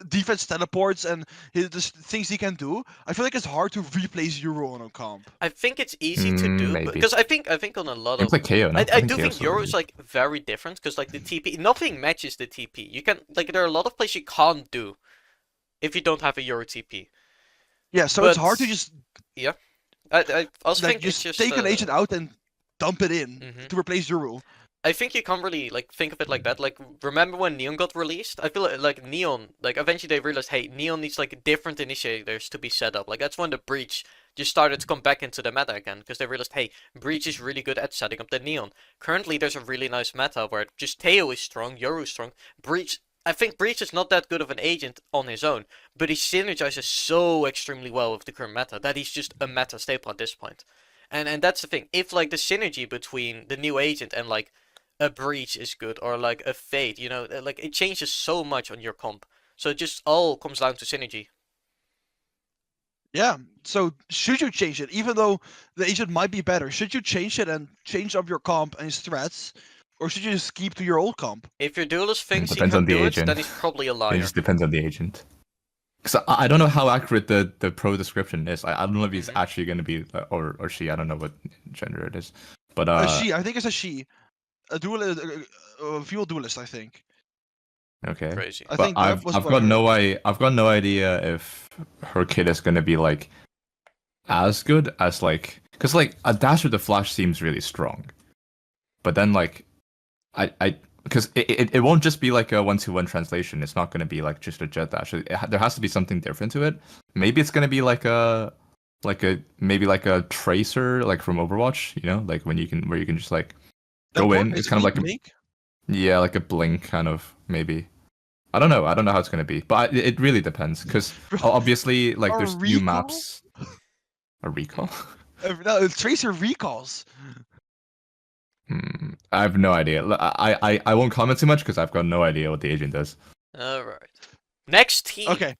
defense teleports and the things he can do. I feel like it's hard to replace Yoru on a comp. I think it's easy to do Maybe. because I think on a lot You of can play KO. No? I do KO think still Euro really is like very different because like the TP, nothing matches the TP. You can like there are a lot of plays you can't do if you don't have a Euro TP. Yeah, so it's hard to But- just I also like think it's just just take an agent out and dump it in Mhm. to replace Yoru. I think you can't really like think of it like that. Like remember when Neon got released? I feel like Neon, like eventually they realized, hey, Neon needs like different initiators to be set up. Like that's when the Breach just started to come back into the meta again because they realized, hey, Breach is really good at setting up the Neon. Currently, there's a really nice meta where just Teo is strong, Yoru is strong, Breach. I think Breach is not that good of an agent on his own, but he synergizes so extremely well with the current meta that he's just a meta staple at this point. And that's the thing. If like the synergy between the new agent and like a Breach is good or like a Fate, you know, like it changes so much on your comp. So it just all comes down to synergy. Yeah. So should you change it, even though the agent might be better? Should you change it and change up your comp and strats, or should you just keep to your old comp? If your duelist thinks he depends can on the do it, agent. then he's probably a It liar. just depends on the agent. Because I don't know how accurate the pro description is. I don't know if he's actually going to be or she. I don't know what gender it is. But She, I think it's a she. A duelist, a fuel duelist, I think. okay. Crazy. I But think that was I've what I got heard. I've got no idea if her kit is going to be like as good as like, because like a dash with the flash seems really strong, but then like I because it won't just be like a 1-to-1 translation. It's not going to be like just a jet dash. There has to be something different to it. Maybe it's going to be like a maybe like a tracer like from Overwatch, you know, like when you can where you can just like go in. It's kind of like Blink. yeah, like a blink kind of maybe. I don't know. I don't know how it's going to be, but it really depends because obviously like Or there's new recall? maps. A recall? No, Tracer recalls. I have no idea. I won't comment too much because I've got no idea what the agent does. Alright. Next team. Okay.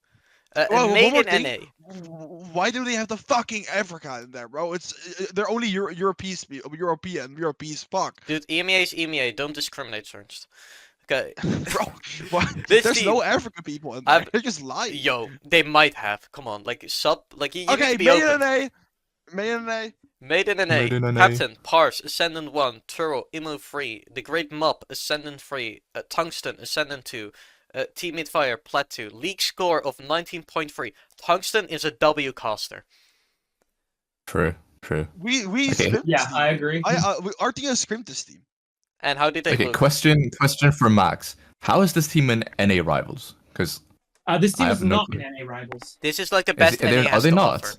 Well, Well, made one more in thing. NA. Why do they have the fucking Africa in there, bro? They're only Europeans. Fuck, Dude, EMEA is EMEA. Don't discriminate, Ernst. Okay. bro. What? This There's team, no African people in there. I've- They're just lying. Yo, they might have. Come on, like you need Okay, to be made open. in A. Made in A. Made in NA. Made in NA. Captain, Pars, Ascendant 1, Turo, Immo 3, The Great Mop, Ascendant 3, Tungsten, Ascendant 2, Team Midfire, Plat 2, league score of 19.3. Tungsten is a W caster. True. We Okay. scrimped Yeah, this team. I agree. Our team has scrimped this team. And how did they Okay, look? question for Max. How is this team in NA rivals? Because This team I is have no not clue. in NA rivals. This is like the best NA are has they to not? offer.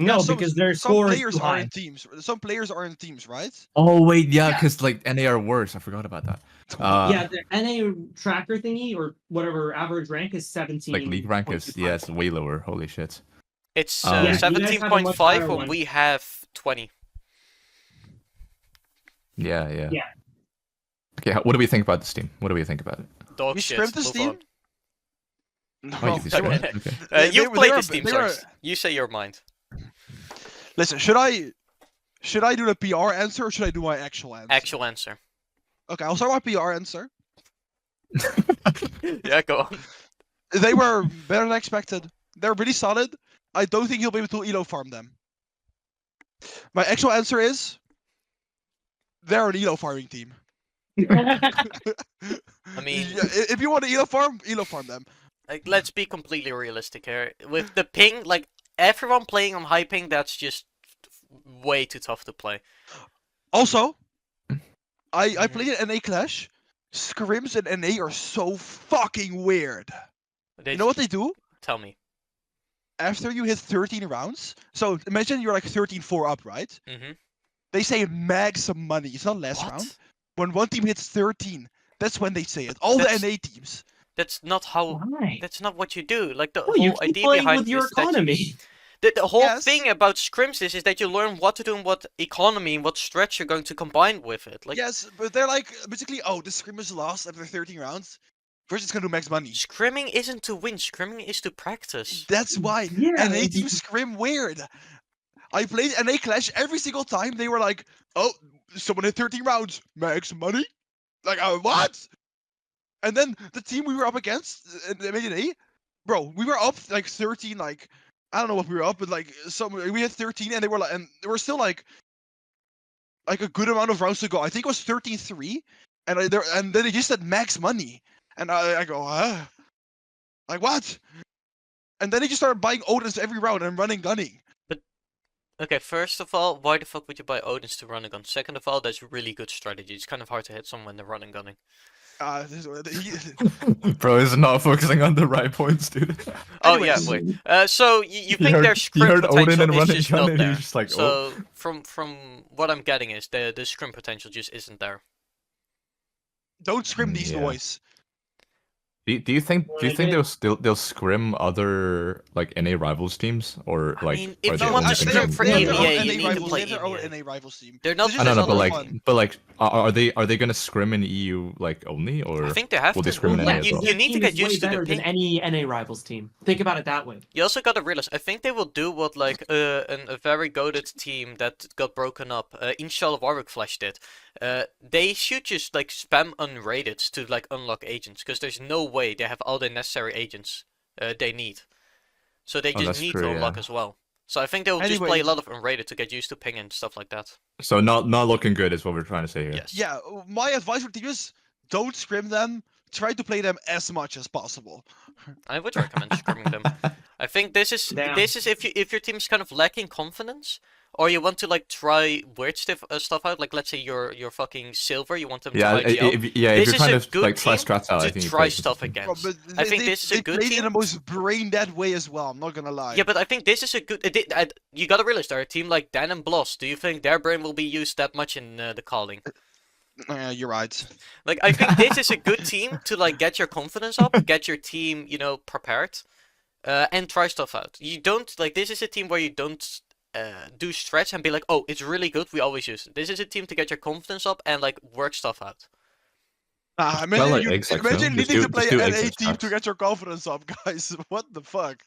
No, some, because their some score is players too are high. in teams. Some players are in teams, right? Oh wait, yeah, Yeah. because like NA are worse. I forgot about that. Yeah, the NA tracker thingy or whatever average rank is 17. Like league rank is it's way lower. Holy shit. It's Yeah, you guys have a much 17.5 higher when one. we have 20. Yeah. Yeah. Okay, what do we think about this team? What do we think about it? Dog We shit. scrimped this Move team. on. Oh, No, you sure. described it, okay. They- You've they played are- this team, they are- Ernst. You say your mind. Listen, should I do the PR answer or should I do my actual answer? Actual answer. Okay, I'll start my PR answer. Yeah, go on. They were better than expected. They're really solid. I don't think he'll be able to elo farm them. My actual answer is they're an elo farming team. I mean, Yeah, if you want to elo farm them. like, let's be completely realistic here. With the ping, like, everyone playing on high ping, that's just way too tough to play. Also, I played an NA Clash. Scrims in NA are so fucking weird. They You know what they do? Tell me. After you hit 13 rounds, so imagine you're like 13-4 up, right? Mm-hmm. They say max some money. It's not last round. When one team hits 13, that's when they say it. All That's- the NA teams. That's not how. Why? That's not what you do. Like the Well, you whole keep idea playing behind with your this is that you- economy. the whole Yes. thing about scrims is that you learn what to do and what economy and what stretch you're going to combine with it. Like Yes, but they're like basically, oh, the scrim is lost after 13 rounds. First, it's gonna do max money. scrimming isn't to win. Scrimming is to practice. That's why Yeah, NA maybe. teams scrim weird. I played NA Clash every single time. They were like, oh, someone hit 13 rounds, max money. Like, what? And then the team we were up against, NA, bro, we were up like 13, like I don't know what we were up, but like we had 13, and they were still like a good amount of rounds to go. I think it was 13-3, and then they just said max money, and I go, like what? And then they just started buying Odins every round and running gunning. Okay, first of all, why the fuck would you buy Odins to run a gun? Second of all, that's really good strategy. It's kind of hard to hit someone when they're running gunning. Bro is not focusing on the right points, dude. Oh yeah, Anyways. wait. So you think heard- their you scrim heard Odin potential and is running just gun not and there. he's just like, So from what I'm getting is the scrim potential just isn't there. Don't scrim these Yeah. boys. Do you think they'll scrim other like NA rivals teams or I like mean, are if they you want only to gonna scrim be for they have NA their own EMEA, you NA need to rivals, play they have their own EMEA. NA rivals team. They're not This is I just don't know, another but fun. are they gonna scrim in EU like only or I think they have will they to. scrim in NA Yeah, as you, well? you need to their get team is used way to the better than ping. any NA rivals team. Think about it that way. You also gotta realize, I think they will do what like a very goated team that got broken up, Inshallah Warwick Flash did. They should just like spam unrated to like unlock agents, because there's no way they have all the necessary agents they need. so they Oh, just that's need true, to unlock yeah. as well. So I think they'll just play a Anyways. lot of unrated to get used to ping and stuff like that. So not looking good is what we're trying to say here. Yes. Yeah, my advice for team is don't scrim them. Try to play them as much as possible. I would recommend scrimming them. I think this is Damn. if your team's kind of lacking confidence, or you want to like try weird stuff out. Like let's say you're fucking silver, you want them Yeah, to IGL. if This you're is trying a to good like try team strats out, I to think you try play stuff Fnatic. against. But I think this is a they good played team. in the most brain dead way as well. I'm not gonna lie. Yeah, but I think this is a good. You gotta realize, they're a team like Dan and Bloss. Do you think their brain will be used that much in the calling? You're right. Like, I think this is a good team to like get your confidence up, get your team, prepared, and try stuff out. You don't like this is a team where you don't do stretch and be like, oh, it's really good. We always use it. This is a team to get your confidence up and like work stuff out. Imagine, like eggs, like, imagine just needing do- to play just do an eggs A and team to strats. get your confidence up, guys. What the fuck?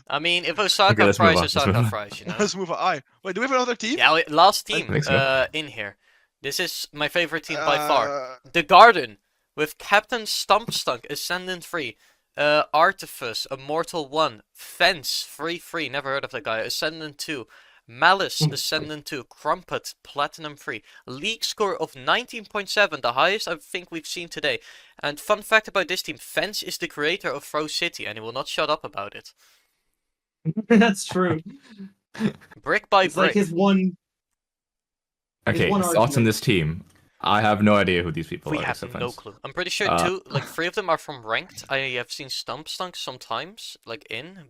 I mean, if Osaka let's move fries, on, let's move Osaka on. fries, you know. Let's move on. Wait, do we have another team? Yeah, last team think so. in here. This is my favorite team by far. Uh, The Garden, with Captain Stumpstunk, Ascendant 3, Artifice, Immortal 1, Fence, 3-3, never heard of that guy, Ascendant 2, Malice, Ascendant 2, Crumpet, Platinum 3, league score of 19.7, the highest I think we've seen today. And fun fact about this team, Fence is the creator of Fro City, and he will not shut up about it. That's true. Brick by It's brick. like his one. Okay, one thoughts on argument. this team. I have no idea who these people We are. have except no Fence. clue. I'm pretty sure three of them are from ranked. I have seen Stumpstunk sometimes,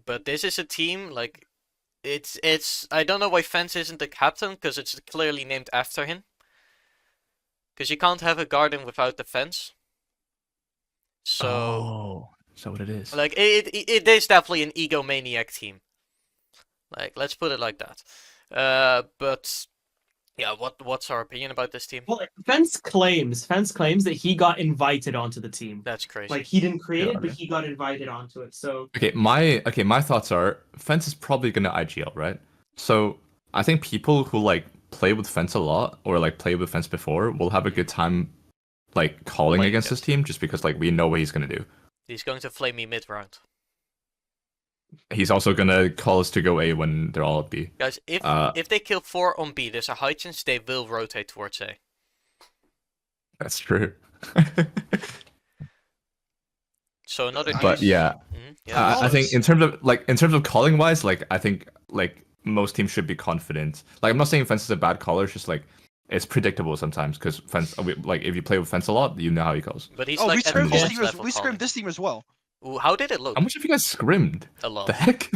but this is a team like it's. I don't know why Fence isn't the captain because it's clearly named after him. Because you can't have a garden without the fence. So Oh, is that what it is? like it is definitely an egomaniac team. Like let's put it like that. But yeah, what's our opinion about this team? Well, Fence claims that he got invited onto the team. That's crazy. Like he didn't create Yeah, it, but okay. he got invited onto it. So My thoughts are Fence is probably gonna IGL, right? So I think people who like play with Fence a lot or like play with Fence before will have a good time like calling Playing against this against team just because like we know what he's gonna do. He's going to flame me mid round. He's also gonna call us to go A when they're all at B. Guys, if they kill 4 on B, there's a high chance they will rotate towards A. That's true. So another But news- yeah, Mhm, yeah. I think in terms of calling wise, like I think like most teams should be confident. Like I'm not saying Fence is a bad caller, it's just like it's predictable sometimes because Fence like if you play with Fence a lot, you know how he calls. But he's we like scrimmed this advanced team. level We calling. scrimmed this team as well. Ooh, how did it look? How much have you guys scrimmed? A lot. The heck?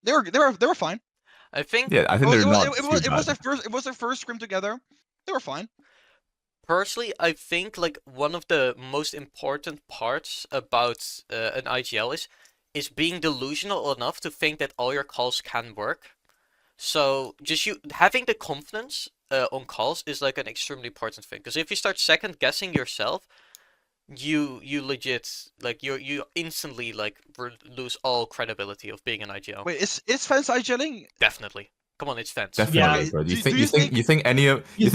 They were fine. I think Yeah, I think they're not. It was their first scrim together. They were fine. personally, I think like one of the most important parts about an IGL is being delusional enough to think that all your calls can work. So just having the confidence on calls is like an extremely important thing. Because if you start second guessing yourself, you legit like you instantly like lose all credibility of being an IGL. Wait, is Fence IGLing? Definitely. Come on, it's Fence. Definitely, Yeah. bro. Do you think- You think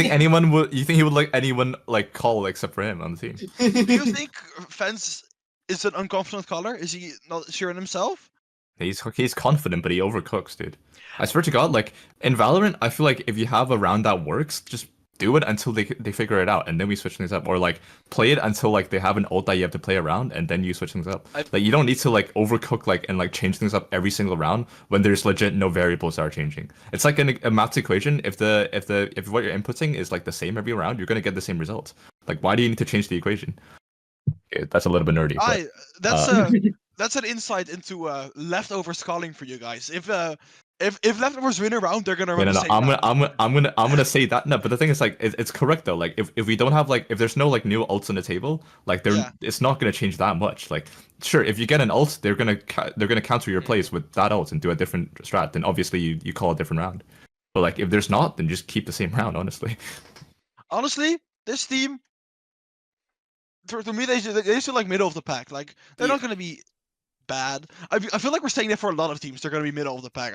anyone would? You think he would like anyone like call except for him on the team? Do you think Fence is an unconfident caller? Is he not sure in himself? He's confident, but he overcooks, dude. I swear to God, like in Valorant, I feel like if you have a round that works, just do it until they figure it out, and then we switch things up, or like play it until like they have an ult that you have to play around, and then you switch things up. Like you don't need to like overcook like and like change things up every single round when there's legit no variables that are changing. It's like a maths equation. If what you're inputting is like the same every round, you're gonna get the same result. Like why do you need to change the equation? Okay, that's a little bit nerdy. But, That's an insight into leftovers calling for you guys. If leftovers win a round, they're gonna run no, the same. I'm gonna say that. No, but the thing is, like, it's correct though. Like, if we don't have like, if there's no like new ults on the table, like, it's not gonna change that much. Like, sure, if you get an ult, they're gonna counter your plays with that ult and do a different strat. Then obviously you call a different round. But like, if there's not, then just keep the same round. Honestly, this team, to me, they should like middle of the pack. Like they're not gonna be bad. I feel like we're saying that for a lot of teams. They're gonna be middle of the pack.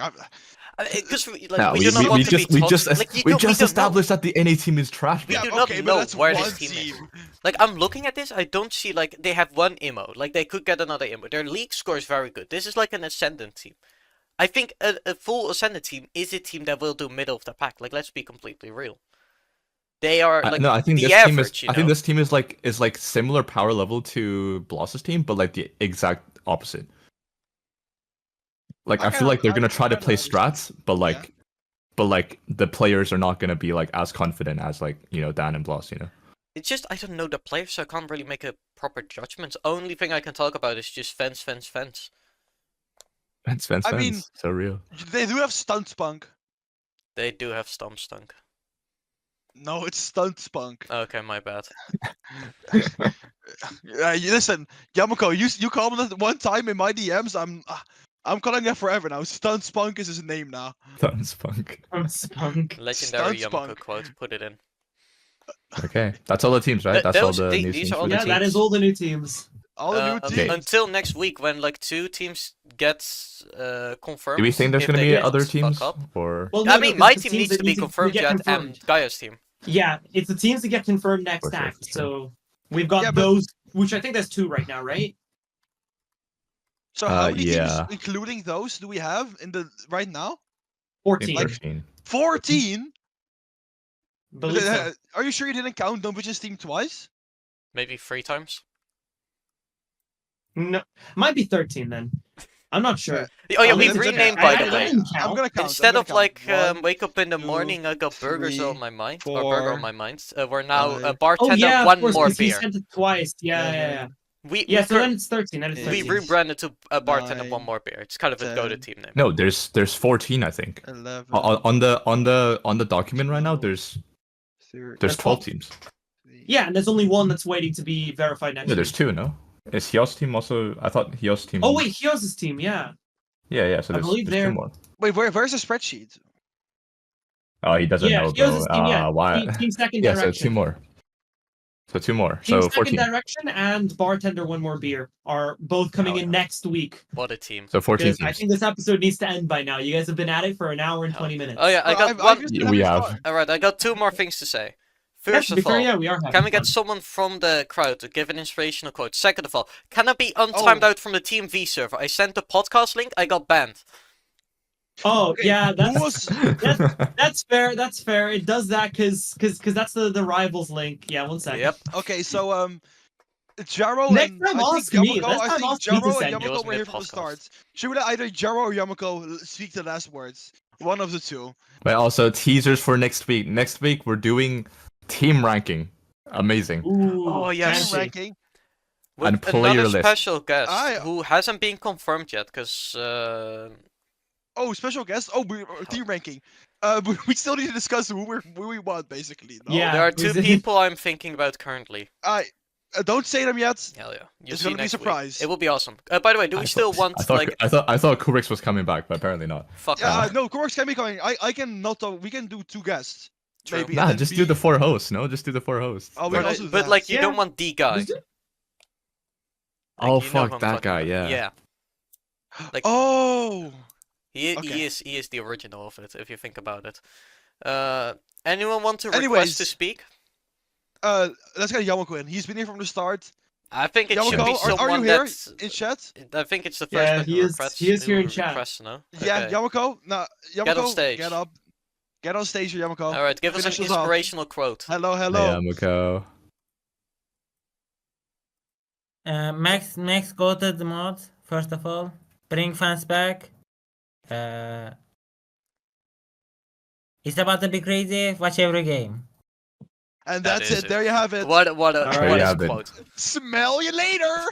Because we do we not want to be just toxic. Like, established that the NA team is trash. We Yeah, do not okay, but know that's where one this team is. team. Like, I'm looking at this, I don't see, like, they have one immo. Like, they could get another immo. Their league score is very good. This is like an Ascendant team. I think a full Ascendant team is a team that will do middle of the pack. Like, let's be completely real. They are, like, no, I think the this team average, is. I think this team is like similar power level to Bloss's team, but like the exact opposite. Like I feel like they're gonna try to play strats, but like the players are not gonna be like as confident as like Dan and Bloss. It's just, I don't know the players, so I can't really make a proper judgment. Only thing I can talk about is just fence. I mean, so real. They do have Stunt Spunk. They do have Stunk. No, it's Stunt Spunk. Okay, my bad. Listen, Yamako, you commented one time in my DMs. I'm calling it forever now. Stunt Spunk is his name now. Stunt Spunk. Spunk. Legendary Stunt Yamako Spunk. quote, put it in. Okay, that's all the teams, right? That's all the new these teams. are all for the the Yeah, team. that is all the new teams. All the new Okay. teams. Until next week, when like 2 teams get confirmed. Do we think there's if gonna they be don't other fuck teams up. or? Well, I no, mean, 'cause my the team teams needs that to be confirmed get yet, confirmed. and Gaia's team. Yeah, it's the teams that get confirmed next For sure, act. for sure. So we've got Yeah, but- those, which I think there's 2 right now, right? So how many yeah. teams, including those, do we have in the right now? 14. 13. 14. Believe so. Are you sure you didn't count Dombic's team twice? Maybe 3 times. No, might be 13 then. I'm not sure. Oh yeah, Oh, we've it's okay. renamed I- by I- the I way. didn't count. I'm gonna count. Instead I'm of gonna like count. 1, wake up in the 2, morning, I got burgers 3, on my mind, or burger on 4, my mind. We're now a 5. bartender, Oh yeah, one of course, more 'cause he beer. sent it twice. Yeah, yeah, yeah. We Yeah, we, so cur- then it's 13. Then it's we 13. rebranded to a bartender, one 9, more beer. It's kind of a go-to 10. team name. No, there's 14, I think. 11. On the document right now, 12, there's 13. there's 12 teams. Yeah, and there's only one that's waiting to be verified next Yeah, there's week. 2. No, is Hios team also? I thought Hios team. Oh wait, Hios' team, yeah. Yeah. So I there's, believe there's 2 they're- more. Wait, where's the spreadsheet? Oh, he doesn't Yeah, know, Hios' bro. team, yeah. Why? Team second Yeah, so direction. 2 more. So 2 more. Team So second 14. direction and bartender one more beer are both coming Hell in yeah. next week. What a team. So 14 Because I teams. think this episode needs to end by now. You guys have been at it for an hour and 20 minutes. Oh yeah, I Bro, got one. We have. Alright, I got 2 more things to say. Yeah, First to be of fair, all, yeah, we are having can we get fun. someone from the crowd to give an inspirational quote? Second of all, can I be untimed out from the Team V server? I sent the podcast link, I got banned. Oh Okay, yeah, Who was? that's fair. That's fair. It does that because that's the rivals link. Yeah, 1 second. Yep. Okay, so Jaro Next and time I ask think me. Yamako. Next I time think ask me to Jaro send and it. It was Yamako were here from the mid-podcast. start. Should either Jaro or Yamako speak the last words? One of the 2. But also teasers for next week. Next week we're doing team ranking. Amazing. Ooh, Oh, yeah, Team fancy. ranking. With And player another list. special guest I- who hasn't been confirmed yet, because Oh, special guest. Oh, team ranking. We still need to discuss who we want, basically. No? Yeah. there are 2 is it- people I'm thinking about currently. Don't say them yet. Hell yeah. You'll It's see gonna be a next week. surprise. It will be awesome. By the way, do we still want I thought like I thought Kurix was coming back, but apparently not. fuck Yeah, off? no, Korx can be coming. I can not. We can do 2 guests. True. Maybe. Nah, and then just be- do the 4 hosts. No, just do the 4 hosts. Oh, we But, can also do but that. like you Yeah. don't want the guy. Let's do- Like, Oh, you know fuck who I'm that talking guy, about. yeah. Yeah. Like Oh. he okay. is the original of it if you think about it. Anyone want to request Anyways. to speak? Let's get Yamako in. He's been here from the start. I think it should be Yamako, are someone you here that's. in chat? I think it's the first Yeah, person he who is- requests. he is here who in chat. requests, no? Yeah, Okay. Yamako. Nah, Yamako. Get on stage. Get up. Get on stage, Yamako. All right, give us an Finish us off. inspirational quote. Hello, Hey, hello. Yamako. Max go to the mod, first of all. Bring fans back. It's about to be crazy. Watch every game. And That that's is it. There you have it. What a There what you is have it. quote? Smell you later.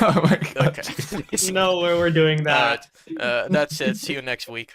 Oh my god. Okay. No, we're doing that. Alright. That's it. See you next week.